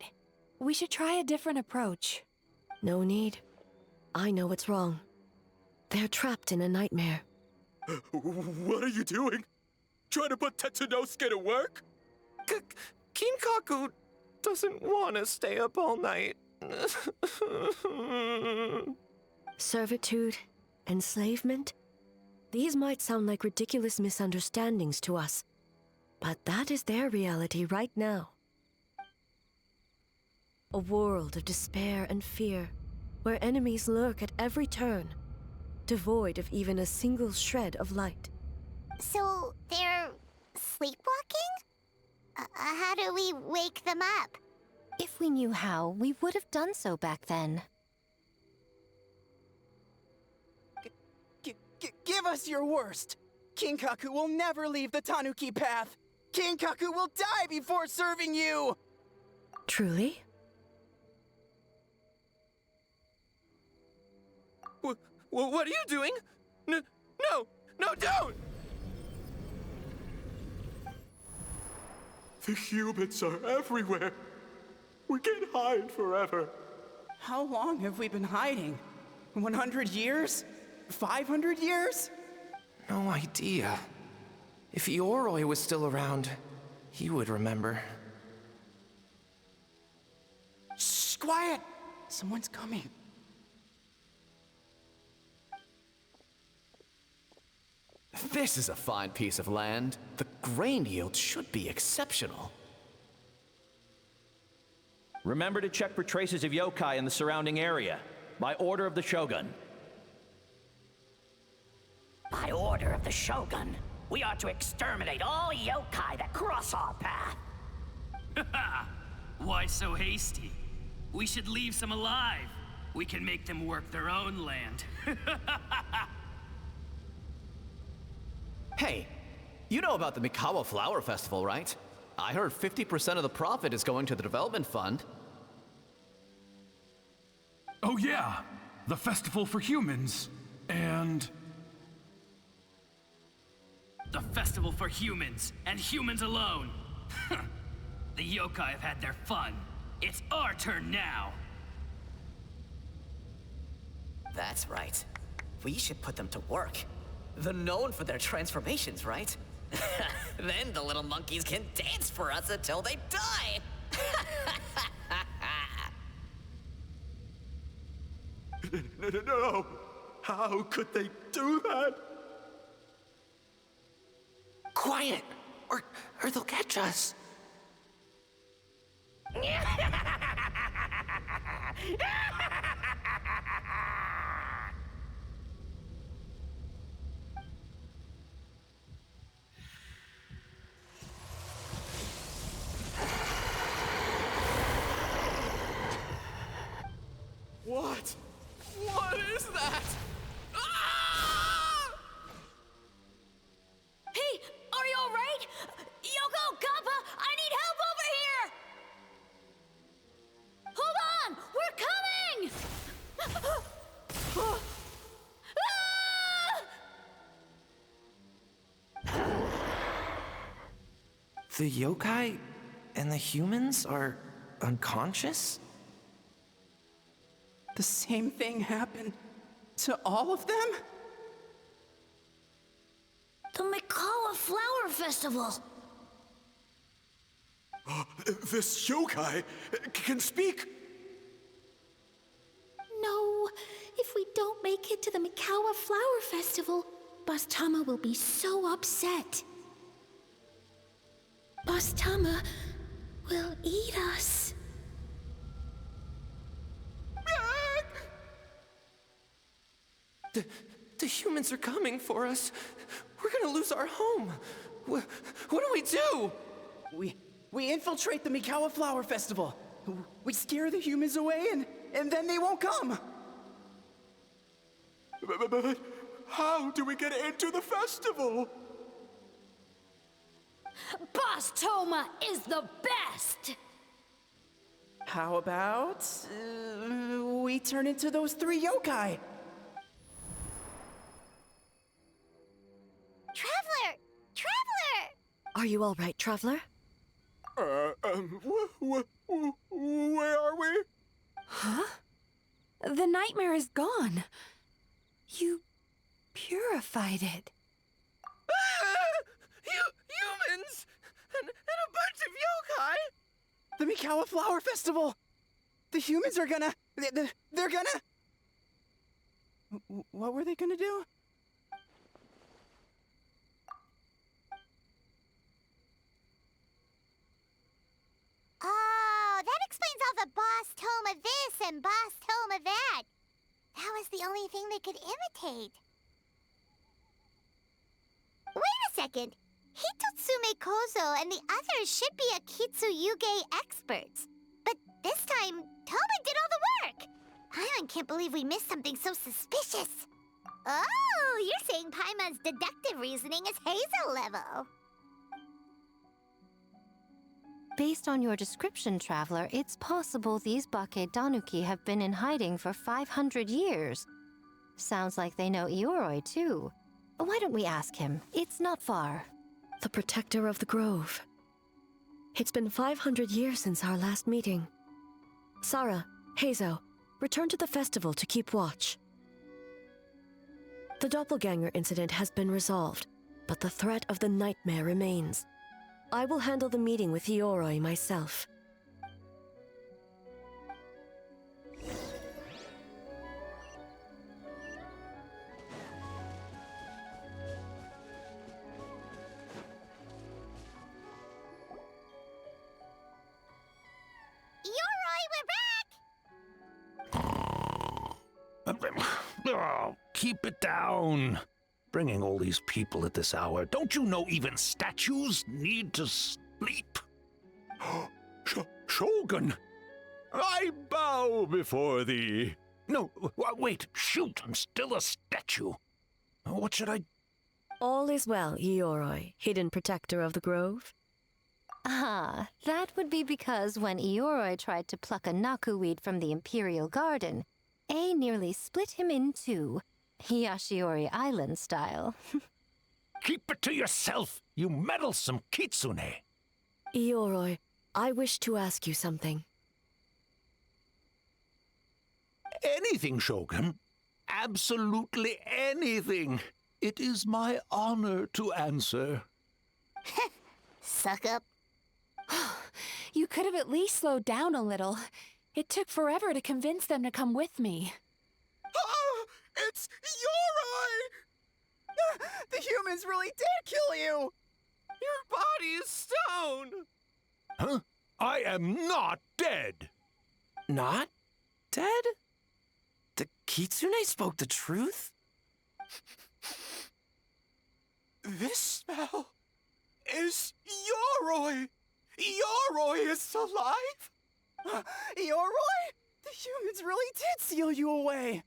We should try a different approach. No need. I know what's wrong. They're trapped in a nightmare. What are you doing? Trying to put Tetsunosuke to work? Kinkaku doesn't want to stay up all night. Servitude, enslavement? These might sound like ridiculous misunderstandings to us, but that is their reality right now. A world of despair and fear, where enemies lurk at every turn, devoid of even a single shred of light. So, they're sleepwalking? How do we wake them up? If we knew how, we would have done so back then. Give us your worst! Kinkaku will never leave the Tanuki path! Kinkaku will die before serving you! Truly? What are you doing? No, don't! The humans are everywhere. We can't hide forever. How long have we been hiding? 100 years? 500 years? No idea. If Ioroi was still around, he would remember. Shh, quiet! Someone's coming. This is a fine piece of land. The grain yield should be exceptional. Remember to check for traces of yokai in the surrounding area. By order of the Shogun. By order of the Shogun, we are to exterminate all yokai that cross our path. Why so hasty? We should leave some alive. We can make them work their own land. Hey, you know about the Mikawa Flower Festival, right? I heard 50% of the profit is going to the development fund. Oh yeah, the festival for humans. And... The festival for humans, and humans alone. The yokai have had their fun. It's our turn now. That's right. We should put them to work. They're known for their transformations, right? Then the little monkeys can dance for us until they die. No! How could they do that? Quiet, or they'll catch us. What? What is that? Ah! Hey, are you alright? Yoko, Kappa, I need help over here! Hold on! We're coming! The yokai and the humans are unconscious? The same thing happened to all of them? The Mikawa Flower Festival! This yokai can speak! No, if we don't make it to the Mikawa Flower Festival, Boss Tama will be so upset. Boss Tama will eat us. The humans are coming for us. We're gonna lose our home. What do we do? We infiltrate the Mikawa Flower Festival. We scare the humans away and then they won't come. But how do we get into the festival? Boss Toma is the best! How about we turn into those 3 yokai? Traveler! Traveler! Are you all right, Traveler? Where are we? Huh? The nightmare is gone. You purified it. Humans! And a bunch of yokai! The Mikawa Flower Festival! The humans are gonna... They're gonna... What were they gonna do? Oh, that explains all the Boss Toma this and Boss Toma that. That was the only thing they could imitate. Wait a second. Hitotsume Kozo and the others should be Akitsuyuge experts. But this time, Toma did all the work. Paimon can't believe we missed something so suspicious. Oh, you're saying Paimon's deductive reasoning is Hazel level. Based on your description, Traveler, it's possible these Bake Danuki have been in hiding for 500 years. Sounds like they know Ioroi, too. Why don't we ask him? It's not far. The protector of the grove. It's been 500 years since our last meeting. Sarah, Heizo, return to the festival to keep watch. The doppelganger incident has been resolved, but the threat of the nightmare remains. I will handle the meeting with Ioroi myself. Oh, keep it down. Bringing all these people at this hour. Don't you know even statues need to sleep? Shogun! I bow before thee. No, wait, shoot, I'm still a statue. What should I... All is well, Ioroi, hidden protector of the grove. Ah, that would be because when Ioroi tried to pluck a Naku weed from the Imperial Garden, A nearly split him in two, Yashiori Island style. Keep it to yourself, you meddlesome kitsune. Ioroi, I wish to ask you something. Anything, Shogun. Absolutely anything. It is my honor to answer. Suck up. You could have at least slowed down a little. It took forever to convince them to come with me. Oh, it's Ioroi! The humans really did kill you! Your body is stone! Huh? I am not dead! not dead? The Kitsune spoke the truth? This smell is Yoroi! Yoroi is alive! Yoroi? The humans really did seal you away!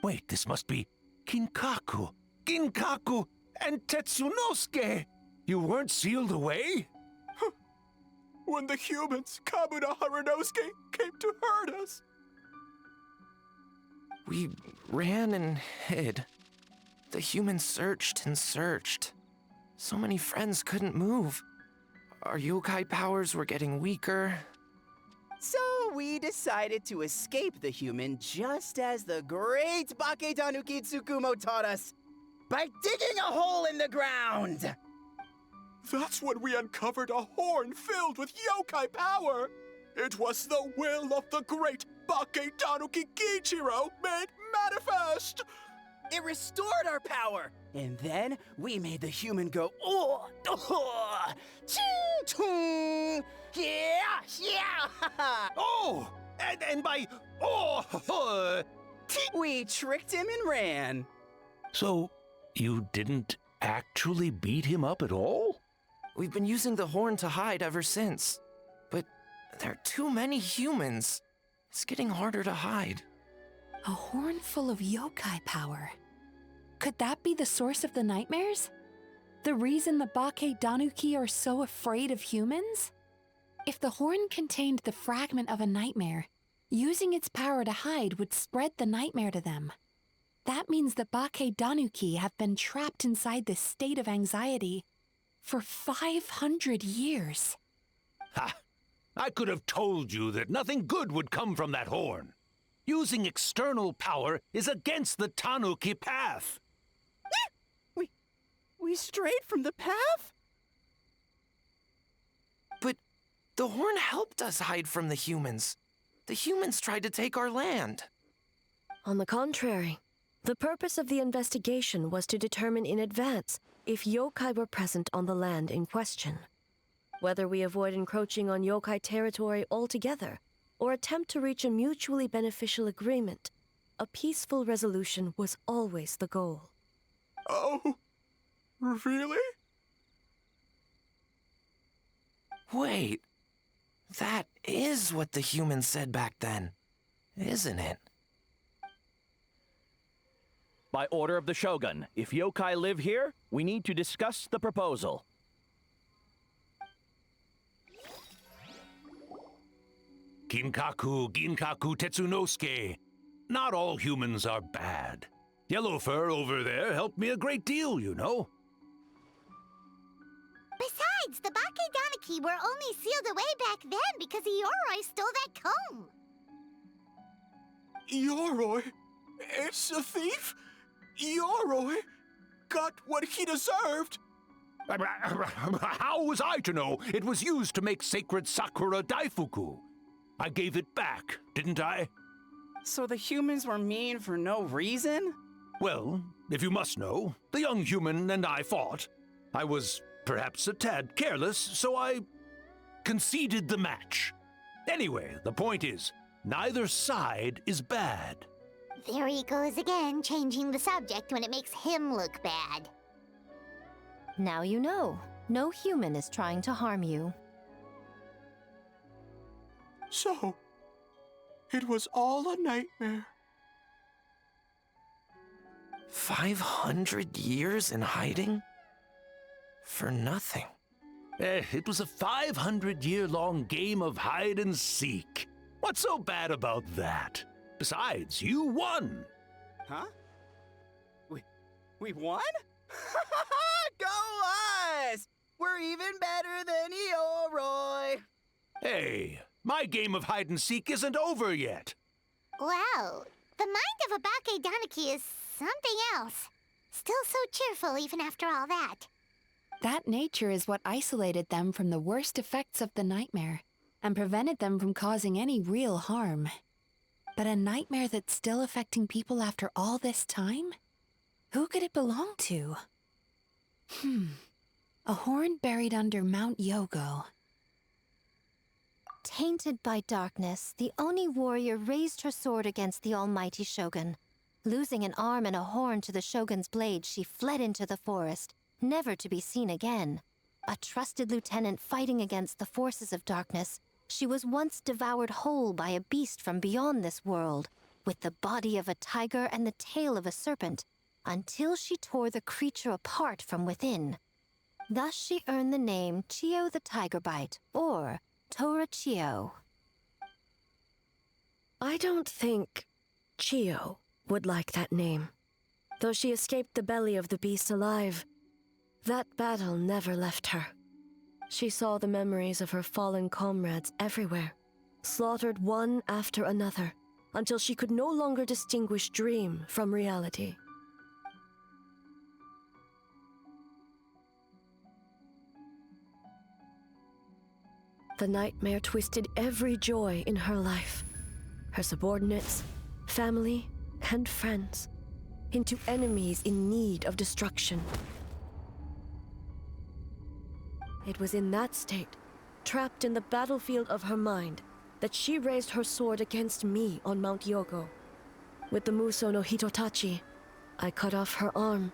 Wait, this must be Kinkaku, Ginkaku, and Tetsunosuke! You weren't sealed away? When the humans, Kabuna Harunosuke, came to hurt us. We ran and hid. The humans searched and searched. So many friends couldn't move. Our yokai powers were getting weaker. So we decided to escape the human just as the great Bakedanuki Tsukumo taught us, by digging a hole in the ground! That's when we uncovered a horn filled with yokai power. It was the will of the great Bakedanuki Gichiro made manifest. It restored our power, and then we made the human go, oh, oh, ching, yeah, yeah. Oh, and by we tricked him and ran. So, you didn't actually beat him up at all? We've been using the horn to hide ever since. But there are too many humans. It's getting harder to hide. A horn full of yokai power. Could that be the source of the nightmares? The reason the Bakedanuki are so afraid of humans? If the horn contained the fragment of a nightmare, using its power to hide would spread the nightmare to them. That means the Bakedanuki have been trapped inside this state of anxiety for 500 years. Ha! I could have told you that nothing good would come from that horn. Using external power is against the Tanuki path. We strayed from the path? But the horn helped us hide from the humans. The humans tried to take our land. On the contrary, the purpose of the investigation was to determine in advance if yokai were present on the land in question. Whether we avoid encroaching on yokai territory altogether or attempt to reach a mutually beneficial agreement, a peaceful resolution was always the goal. Oh, really? Wait, that is what the humans said back then, isn't it? By order of the Shogun, if yokai live here, we need to discuss the proposal. Ginkaku, Tetsunosuke. Not all humans are bad. Yellowfur over there helped me a great deal, you know. Besides, the Bakedanuki were only sealed away back then because Yoroi stole that comb. Yoroi is a thief? Yoroi got what he deserved. How was I to know it was used to make sacred Sakura Daifuku? I gave it back, didn't I? So the humans were mean for no reason? Well, if you must know, the young human and I fought. I was perhaps a tad careless, so I conceded the match. Anyway, the point is, neither side is bad. There he goes again, changing the subject when it makes him look bad. Now you know. No human is trying to harm you. So, it was all a nightmare. 500 years in hiding? For nothing. It was a 500-year-long game of hide and seek. What's so bad about that? Besides, you won. Huh? We won? Go us! We're even better than Yoroi! Hey, my game of hide and seek isn't over yet. Wow, the mind of a Bakedanuki is something else. Still so cheerful even after all that. That nature is what isolated them from the worst effects of the nightmare and prevented them from causing any real harm. But a nightmare that's still affecting people after all this time? Who could it belong to? A horn buried under Mount Yogo. Tainted by darkness, the Oni warrior raised her sword against the almighty Shogun. Losing an arm and a horn to the Shogun's blade, she fled into the forest, never to be seen again. A trusted lieutenant fighting against the forces of darkness, she was once devoured whole by a beast from beyond this world, with the body of a tiger and the tail of a serpent, until she tore the creature apart from within. Thus she earned the name Chiyo the Tigerbite, or Tora Chiyo. I don't think Chiyo would like that name. Though she escaped the belly of the beast alive, that battle never left her. She saw the memories of her fallen comrades everywhere, slaughtered one after another, until she could no longer distinguish dream from reality. The nightmare twisted every joy in her life, her subordinates, family, and friends, into enemies in need of destruction. It was in that state, trapped in the battlefield of her mind, that she raised her sword against me on Mount Yogo. With the Muso no Hitotachi, I cut off her arm,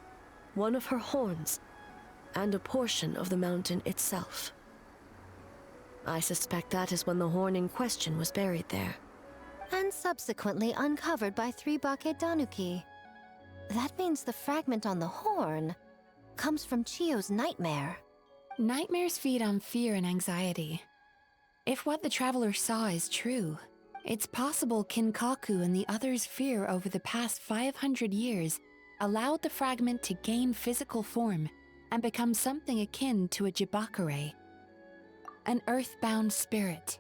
one of her horns, and a portion of the mountain itself. I suspect that is when the horn in question was buried there. And subsequently uncovered by 3 Bakedanuki. That means the fragment on the horn comes from Chiyo's nightmare. Nightmares feed on fear and anxiety. If what the traveler saw is true, it's possible Kinkaku and the others' fear over the past 500 years allowed the fragment to gain physical form and become something akin to a Jibakure, an earthbound spirit.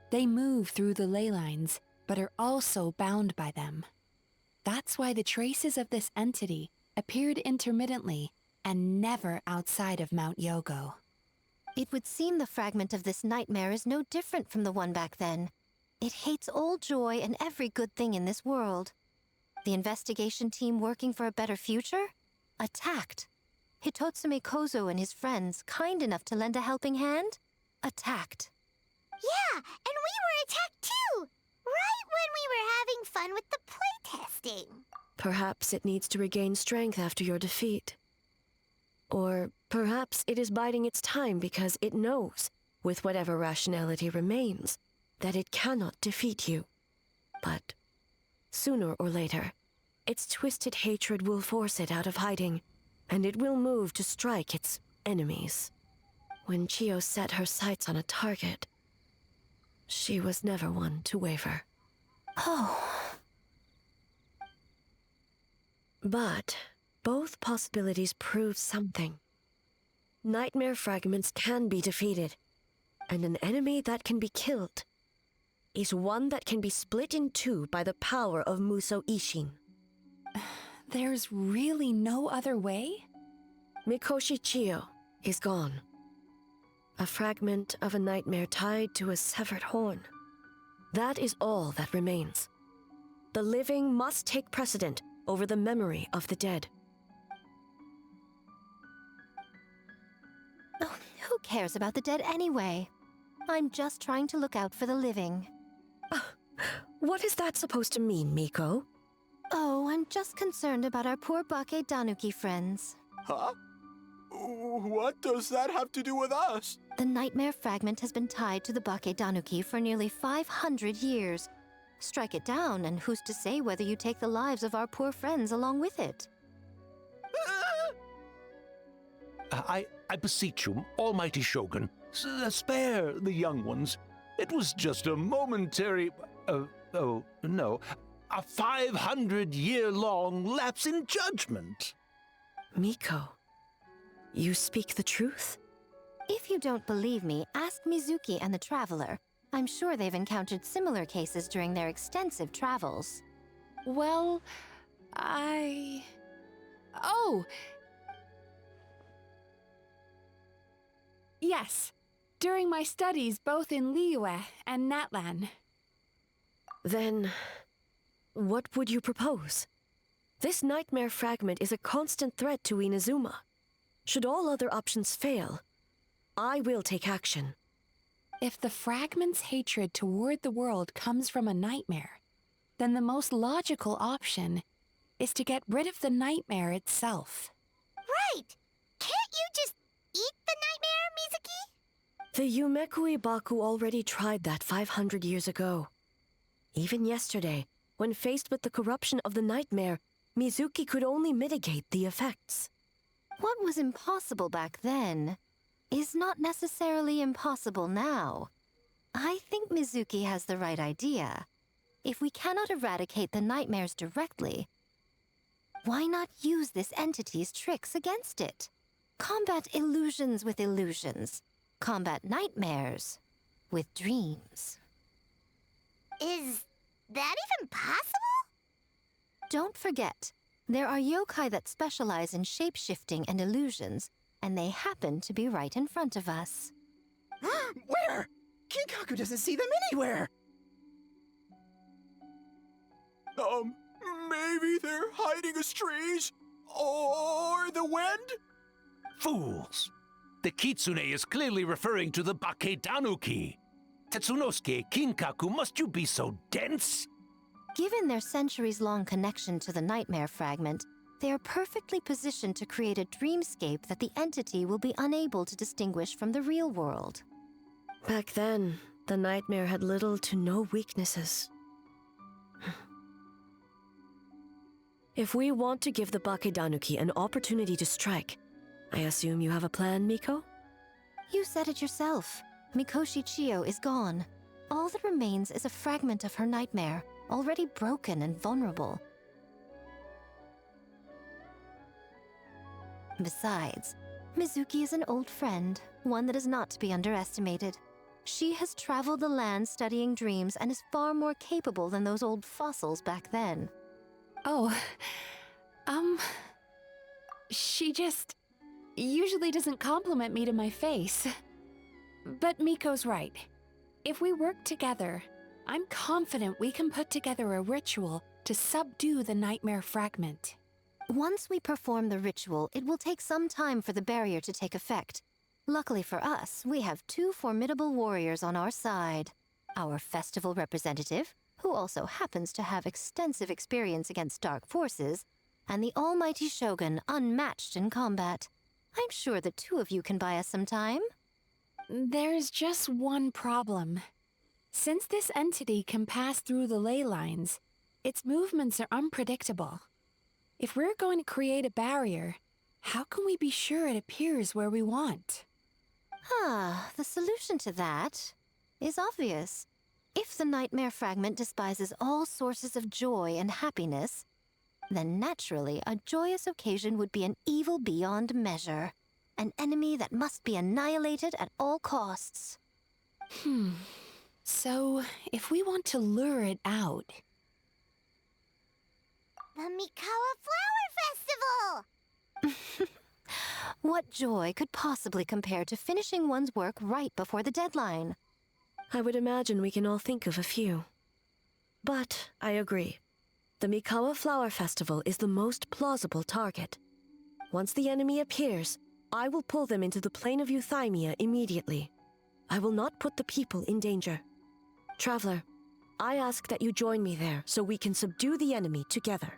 They move through the ley lines, but are also bound by them. That's why the traces of this entity appeared intermittently and never outside of Mount Yogo. It would seem the fragment of this nightmare is no different from the one back then. It hates all joy and every good thing in this world. The investigation team working for a better future? Attacked. Hitotsume Kozo and his friends, kind enough to lend a helping hand? Attacked. Yeah, and we were attacked too! Right when we were having fun with the playtesting. Perhaps it needs to regain strength after your defeat. Or perhaps it is biding its time because it knows, with whatever rationality remains, that it cannot defeat you. But sooner or later, its twisted hatred will force it out of hiding, and it will move to strike its enemies. When Chiyo set her sights on a target, she was never one to waver. Oh. But both possibilities prove something. Nightmare fragments can be defeated, and an enemy that can be killed is one that can be split in two by the power of Muso Ishin. There's really no other way? Mikoshi Chiyo is gone. A fragment of a nightmare tied to a severed horn. That is all that remains. The living must take precedent over the memory of the dead. Oh, who cares about the dead anyway? I'm just trying to look out for the living. What is that supposed to mean, Miko? Oh, I'm just concerned about our poor Bakedanuki friends. Huh? What does that have to do with us? The nightmare fragment has been tied to the Bakedanuki for nearly 500 years. Strike it down, and who's to say whether you take the lives of our poor friends along with it? I beseech you, almighty Shogun, spare the young ones. It was just a momentary... oh, no. A 500-year-long lapse in judgment. Miko, you speak the truth? If you don't believe me, ask Mizuki and the Traveler. I'm sure they've encountered similar cases during their extensive travels. Well, Oh! Yes, during my studies both in Liyue and Natlan. Then, what would you propose? This nightmare fragment is a constant threat to Inazuma. Should all other options fail, I will take action. If the fragment's hatred toward the world comes from a nightmare, then the most logical option is to get rid of the nightmare itself. Right! Can't you just eat the nightmare, Mizuki? The Yumekui Baku already tried that 500 years ago. Even yesterday, when faced with the corruption of the nightmare, Mizuki could only mitigate the effects. What was impossible back then is not necessarily impossible now. I think Mizuki has the right idea. If we cannot eradicate the nightmares directly, why not use this entity's tricks against it? Combat illusions with illusions. Combat nightmares with dreams. Is that even possible? Don't forget, there are yokai that specialize in shape-shifting and illusions, and they happen to be right in front of us. Where? Kinkaku doesn't see them anywhere! Maybe they're hiding us trees? Or the wind? Fools! The Kitsune is clearly referring to the Bake Tanuki. Tetsunosuke, Kinkaku, must you be so dense? Given their centuries-long connection to the nightmare fragment, they are perfectly positioned to create a dreamscape that the entity will be unable to distinguish from the real world. Back then, the nightmare had little to no weaknesses. If we want to give the Bakedanuki an opportunity to strike, I assume you have a plan, Miko? You said it yourself. Mikoshi Chiyo is gone. All that remains is a fragment of her nightmare, already broken and vulnerable. Besides, Mizuki is an old friend, one that is not to be underestimated. She has traveled the land studying dreams and is far more capable than those old fossils back then. Oh, she just usually doesn't compliment me to my face. But Miko's right. If we work together, I'm confident we can put together a ritual to subdue the nightmare fragment. Once we perform the ritual, it will take some time for the barrier to take effect. Luckily for us, we have two formidable warriors on our side. Our festival representative, who also happens to have extensive experience against dark forces, and the almighty Shogun, unmatched in combat. I'm sure the two of you can buy us some time. There's just one problem. Since this entity can pass through the ley lines, its movements are unpredictable. If we're going to create a barrier, how can we be sure it appears where we want? The solution to that is obvious. If the nightmare fragment despises all sources of joy and happiness, then naturally a joyous occasion would be an evil beyond measure. An enemy that must be annihilated at all costs. So, if we want to lure it out... The Mikawa Flower Festival! What joy could possibly compare to finishing one's work right before the deadline? I would imagine we can all think of a few. But I agree. The Mikawa Flower Festival is the most plausible target. Once the enemy appears, I will pull them into the plane of Euthymia immediately. I will not put the people in danger. Traveler, I ask that you join me there so we can subdue the enemy together.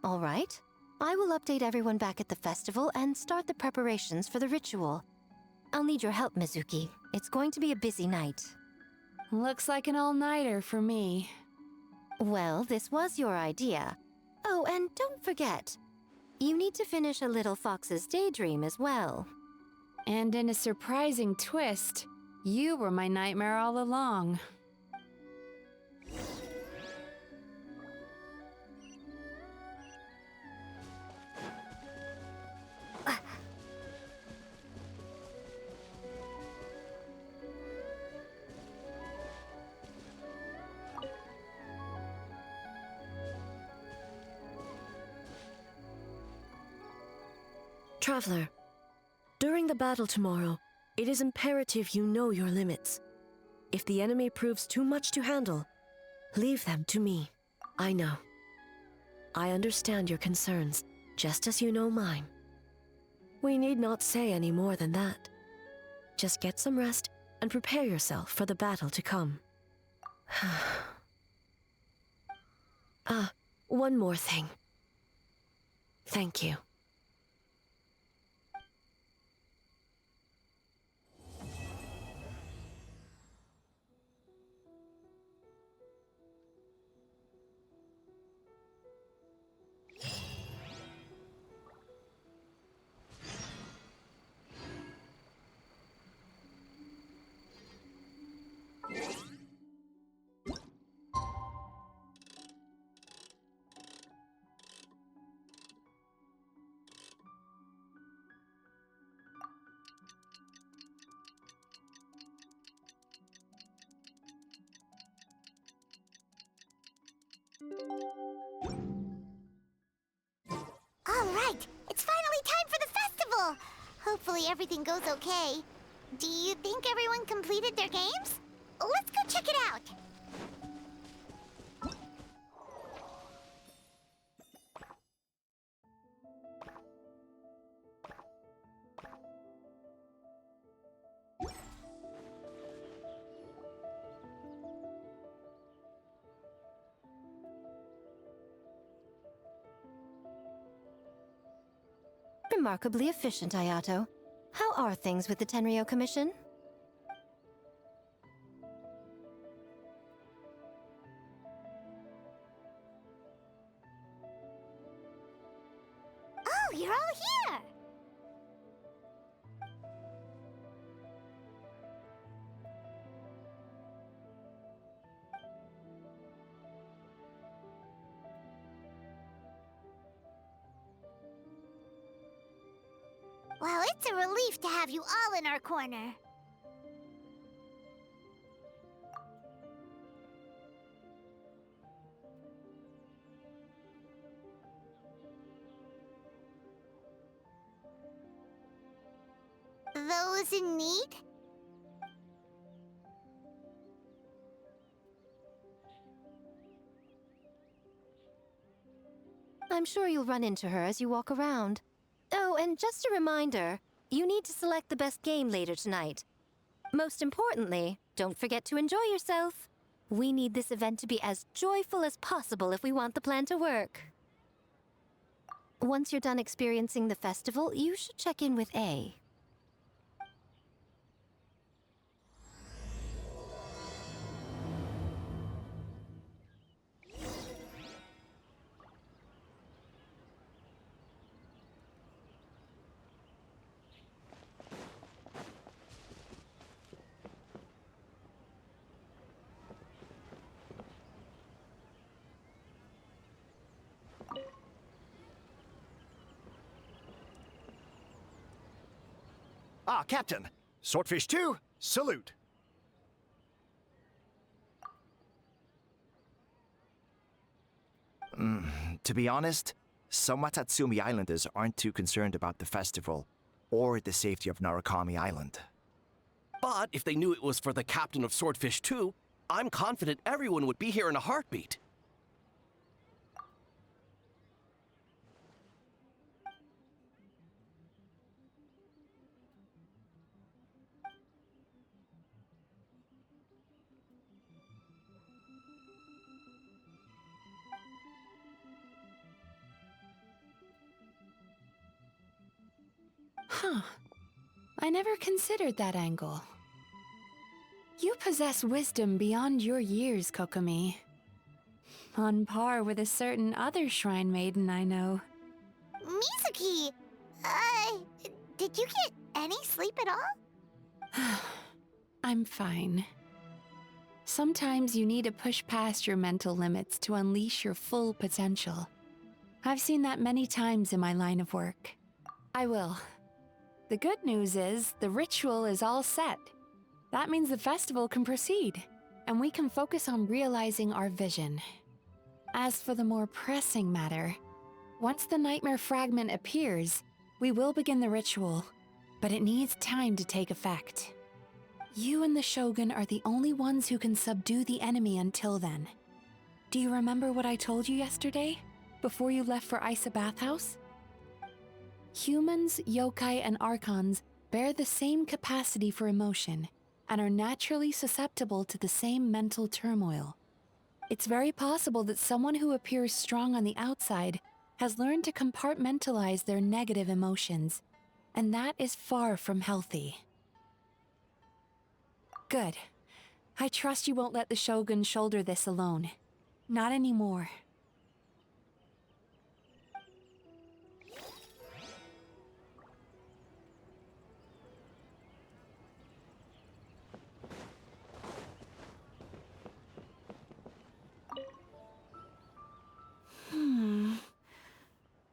All right. I will update everyone back at the festival and start the preparations for the ritual. I'll need your help, Mizuki. It's going to be a busy night. Looks like an all-nighter for me. Well, this was your idea. Oh, and don't forget, you need to finish a little fox's daydream as well. And in a surprising twist, you were my nightmare all along. Traveler, during the battle tomorrow, it is imperative you know your limits. If the enemy proves too much to handle, leave them to me. I know. I understand your concerns, just as you know mine. We need not say any more than that. Just get some rest and prepare yourself for the battle to come. One more thing. Thank you. All right, it's finally time for the festival. Hopefully everything goes okay. Do you think everyone completed their games? Let's go check it out. Remarkably efficient, Ayato. How are things with the Tenryo Commission? Oh, you're all here! Well, it's a relief to have you all in our corner. Those in need? I'm sure you'll run into her as you walk around. Oh, and just a reminder, you need to select the best game later tonight. Most importantly, don't forget to enjoy yourself. We need this event to be as joyful as possible if we want the plan to work. Once you're done experiencing the festival, you should check in with A. Ah, Captain. Swordfish 2, salute. To be honest, some Watatsumi Islanders aren't too concerned about the festival or the safety of Narukami Island. But if they knew it was for the captain of Swordfish 2, I'm confident everyone would be here in a heartbeat. Huh. I never considered that angle. You possess wisdom beyond your years, Kokomi. On par with a certain other shrine maiden I know. Mizuki! Did you get any sleep at all? I'm fine. Sometimes you need to push past your mental limits to unleash your full potential. I've seen that many times in my line of work. I will. The good news is, the ritual is all set. That means the festival can proceed, and we can focus on realizing our vision. As for the more pressing matter, once the nightmare fragment appears, we will begin the ritual, but it needs time to take effect. You and the Shogun are the only ones who can subdue the enemy until then. Do you remember what I told you yesterday, before you left for Isa Bathhouse? Humans, yokai, and archons bear the same capacity for emotion, and are naturally susceptible to the same mental turmoil. It's very possible that someone who appears strong on the outside has learned to compartmentalize their negative emotions, and that is far from healthy. Good. I trust you won't let the Shogun shoulder this alone. Not anymore.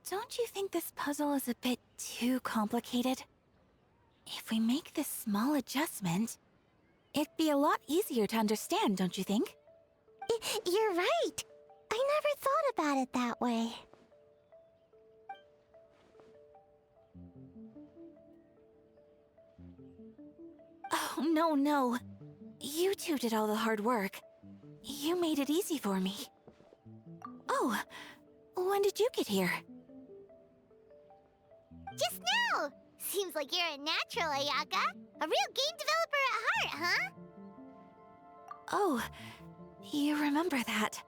Don't you think this puzzle is a bit too complicated? If we make this small adjustment, it'd be a lot easier to understand, don't you think? You're right. I never thought about it that way. Oh, no. You two did all the hard work. You made it easy for me. Oh, when did you get here? Just now! Seems like you're a natural, Ayaka. A real game developer at heart, huh? Oh, you remember that.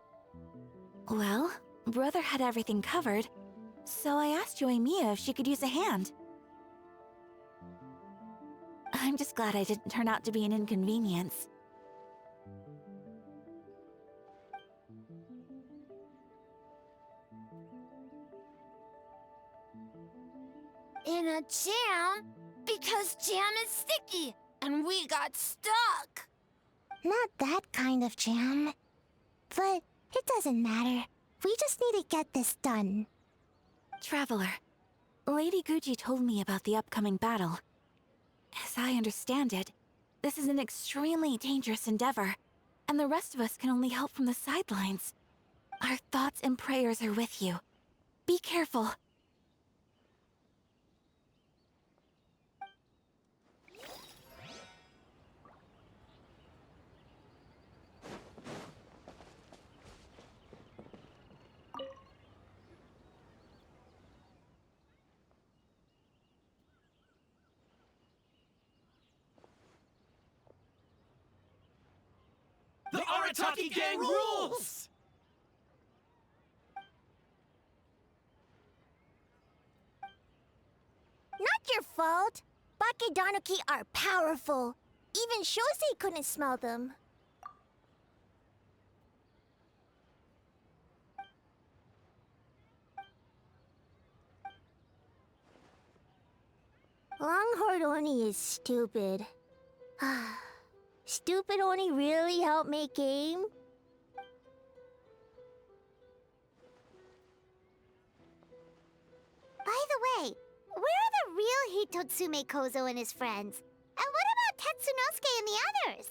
Well, Brother had everything covered, so I asked Yoimiya if she could use a hand. I'm just glad I didn't turn out to be an inconvenience. In a jam? Because jam is sticky, and we got stuck. Not that kind of jam. But it doesn't matter. We just need to get this done. Traveler, Lady Guji told me about the upcoming battle. As I understand it, this is an extremely dangerous endeavor, and the rest of us can only help from the sidelines. Our thoughts and prayers are with you. Be careful. The Arataki gang rules! Not your fault. Bakedanuki are powerful. Even Shosei couldn't smell them. Longhorn Oni is stupid. Stupid Oni really helped make game? By the way, where are the real Hitotsume Kozo and his friends? And what about Tetsunosuke and the others?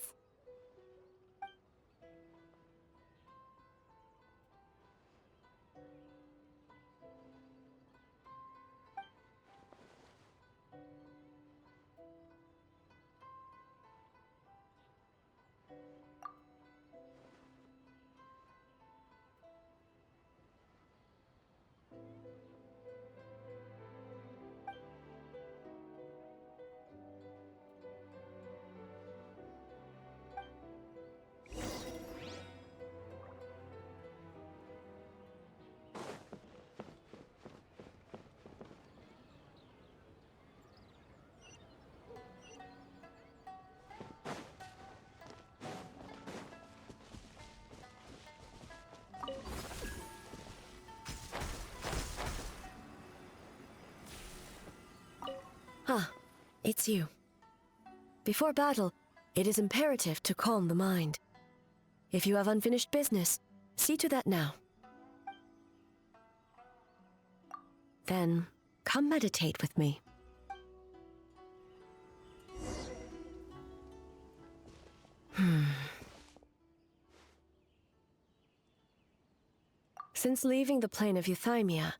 Ah, it's you. Before battle, it is imperative to calm the mind. If you have unfinished business, see to that now. Then, come meditate with me. Since leaving the plane of Euthymia,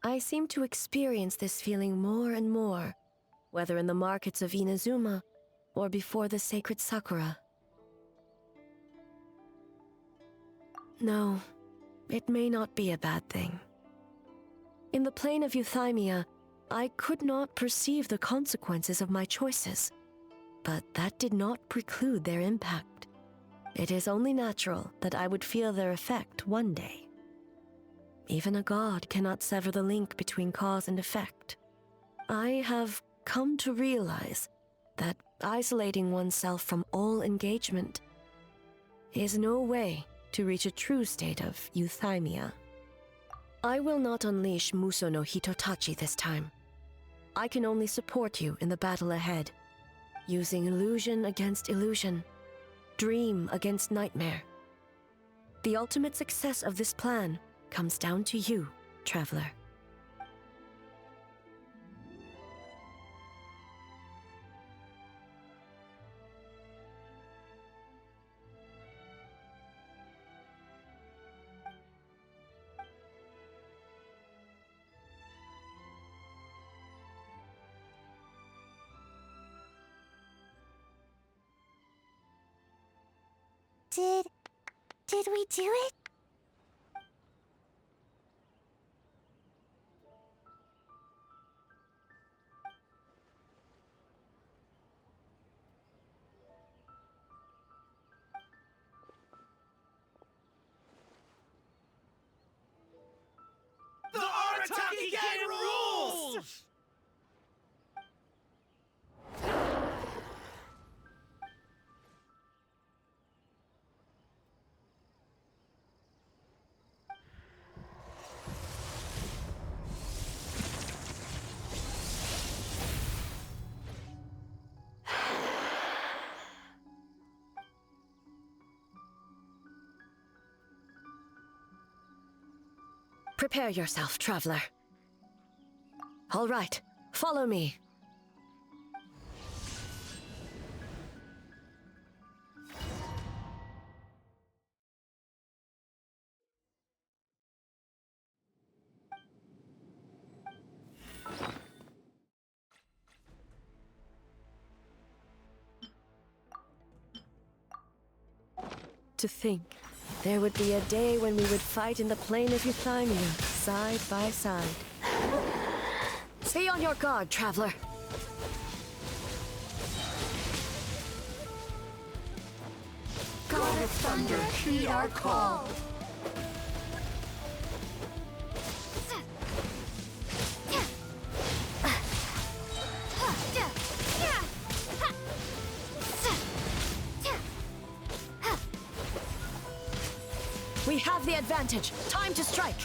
I seem to experience this feeling more and more, whether in the markets of Inazuma or before the sacred Sakura. No, it may not be a bad thing. In the plane of Euthymia, I could not perceive the consequences of my choices. But that did not preclude their impact. It is only natural that I would feel their effect one day. Even a god cannot sever the link between cause and effect. I have come to realize that isolating oneself from all engagement is no way to reach a true state of euthymia. I will not unleash Muso no Hitotachi this time. I can only support you in the battle ahead, using illusion against illusion, dream against nightmare. The ultimate success of this plan comes down to you, Traveler. Did we do it? The Arataki Gang rules! Prepare yourself, Traveler. All right, follow me. To think, there would be a day when we would fight in the plain of Euthymia, side by side. Stay on your guard, Traveler. God of Thunder, heed our call. We have the advantage. Time to strike.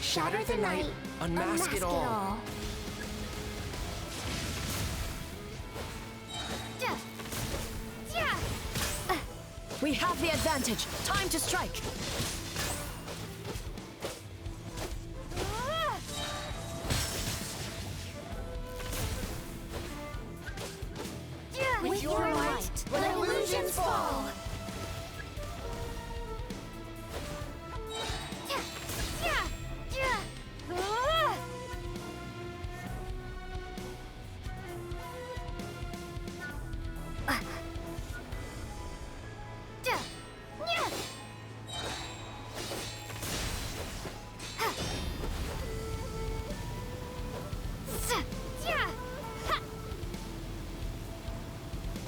Shatter the night, unmask it all. We have the advantage. Time to strike. With your might, let illusions fall.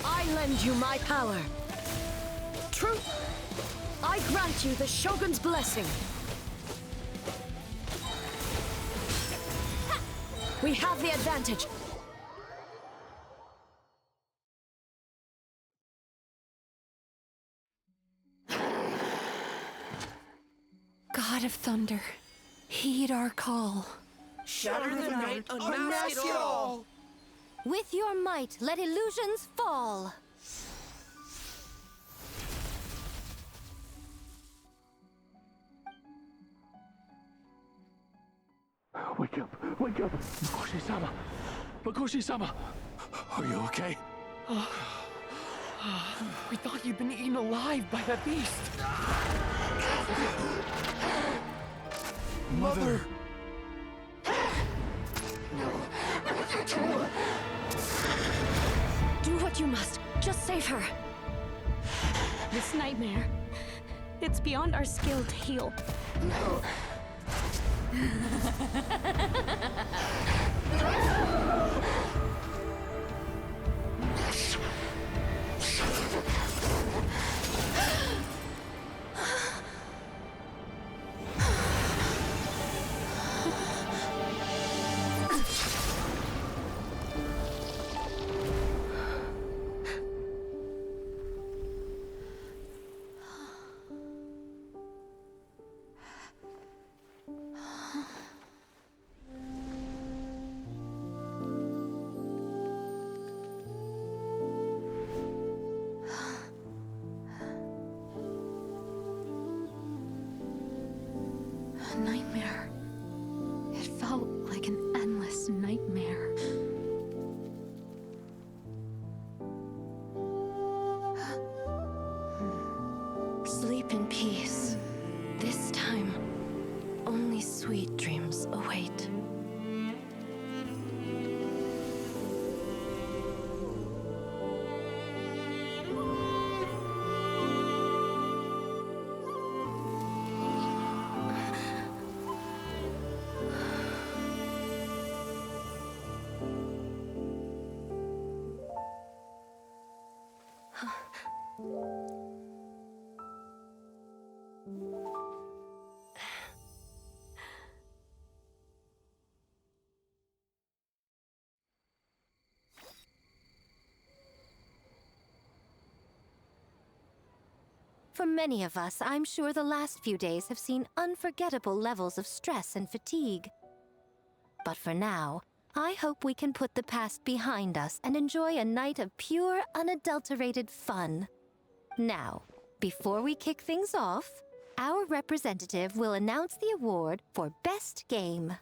I lend you my power. Truth, I grant you the Shogun's blessing. We have the advantage. God of Thunder, heed our call. Shatter the night, unmask it all. With your might, let illusions fall. Wake up! Wake up! Makoshi-sama! Makoshi-sama! Are you okay? We thought you'd been eaten alive by that beast. Mother! Do what you must. Just save her. This nightmare, it's beyond our skill to heal. No. A nightmare. It felt like an endless nightmare. Sleep in peace. This time, only sweet dreams await. For many of us, I'm sure the last few days have seen unforgettable levels of stress and fatigue. But for now, I hope we can put the past behind us and enjoy a night of pure, unadulterated fun. Now, before we kick things off, our representative will announce the award for Best Game.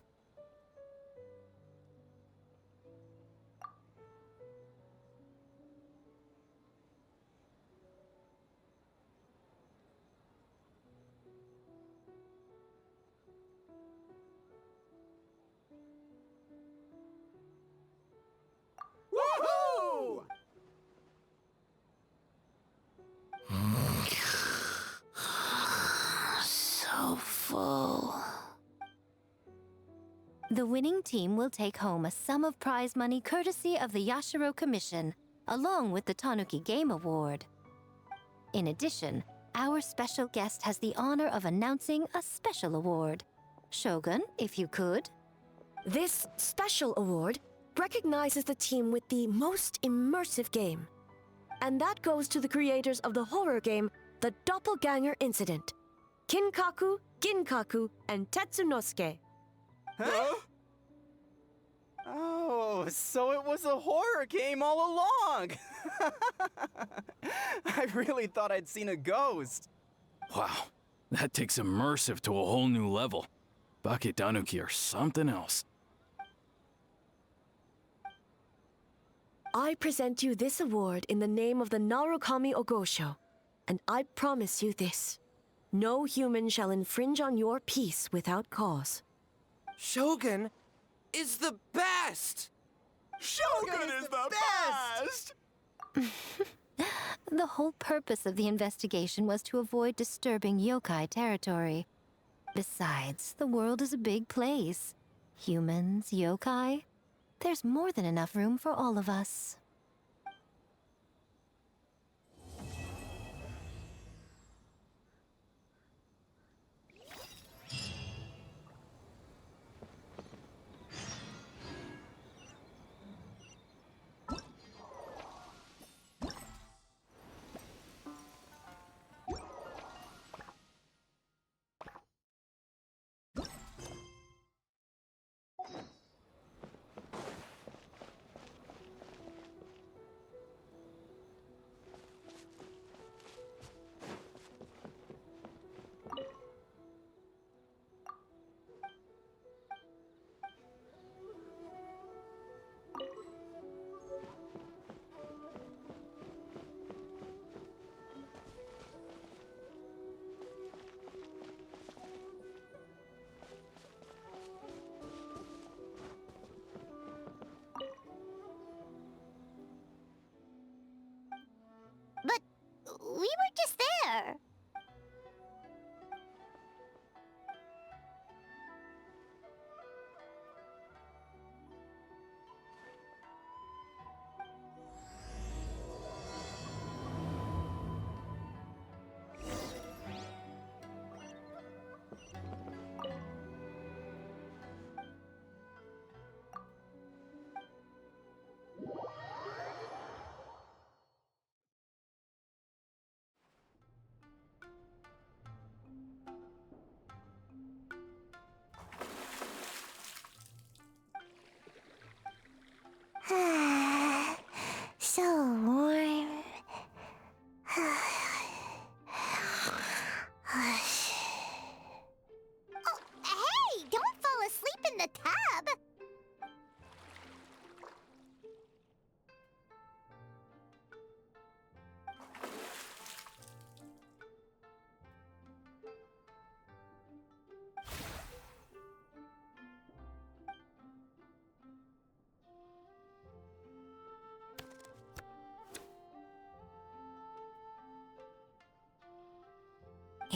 Woohoo! So full. The winning team will take home a sum of prize money courtesy of the Yashiro Commission, along with the Tanuki Game Award. In addition, our special guest has the honor of announcing a special award. Shogun, if you could. This special award recognizes the team with the most immersive game. And that goes to the creators of the horror game, The Doppelganger Incident. Kinkaku, Ginkaku, and Tetsunosuke. Huh? Oh, so it was a horror game all along! I really thought I'd seen a ghost. Wow, that takes immersive to a whole new level. Baketanuki are something else. I present you this award in the name of the Narukami Ogosho, and I promise you this. No human shall infringe on your peace without cause. Shogun is the best! Shogun is the best! The whole purpose of the investigation was to avoid disturbing yokai territory. Besides, the world is a big place. Humans, yokai, there's more than enough room for all of us.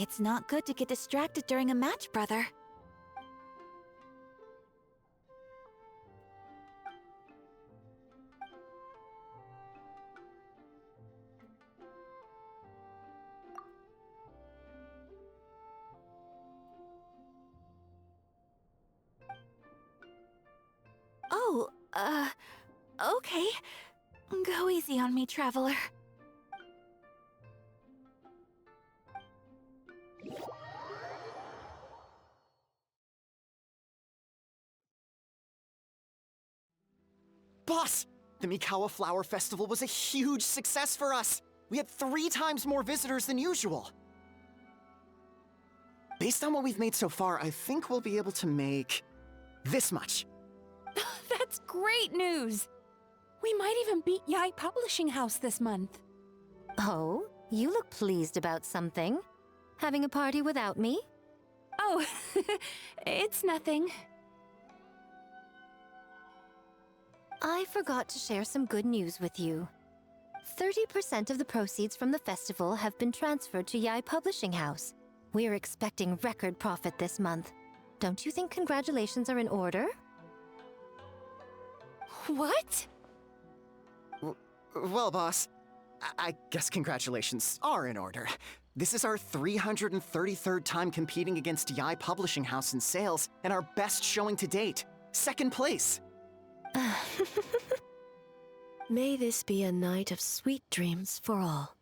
It's not good to get distracted during a match, brother. Oh, okay. Go easy on me, Traveler. Boss! The Mikawa Flower Festival was a huge success for us! We had 3 times more visitors than usual! Based on what we've made so far, I think we'll be able to make this much. That's great news! We might even beat Yai Publishing House this month. Oh, you look pleased about something. Having a party without me? Oh, it's nothing. I forgot to share some good news with you. 30% of the proceeds from the festival have been transferred to Yai Publishing House. We're expecting record profit this month. Don't you think congratulations are in order? What? Well, boss, I guess congratulations are in order. This is our 333rd time competing against Yai Publishing House in sales, and our best showing to date. 2nd place. May this be a night of sweet dreams for all.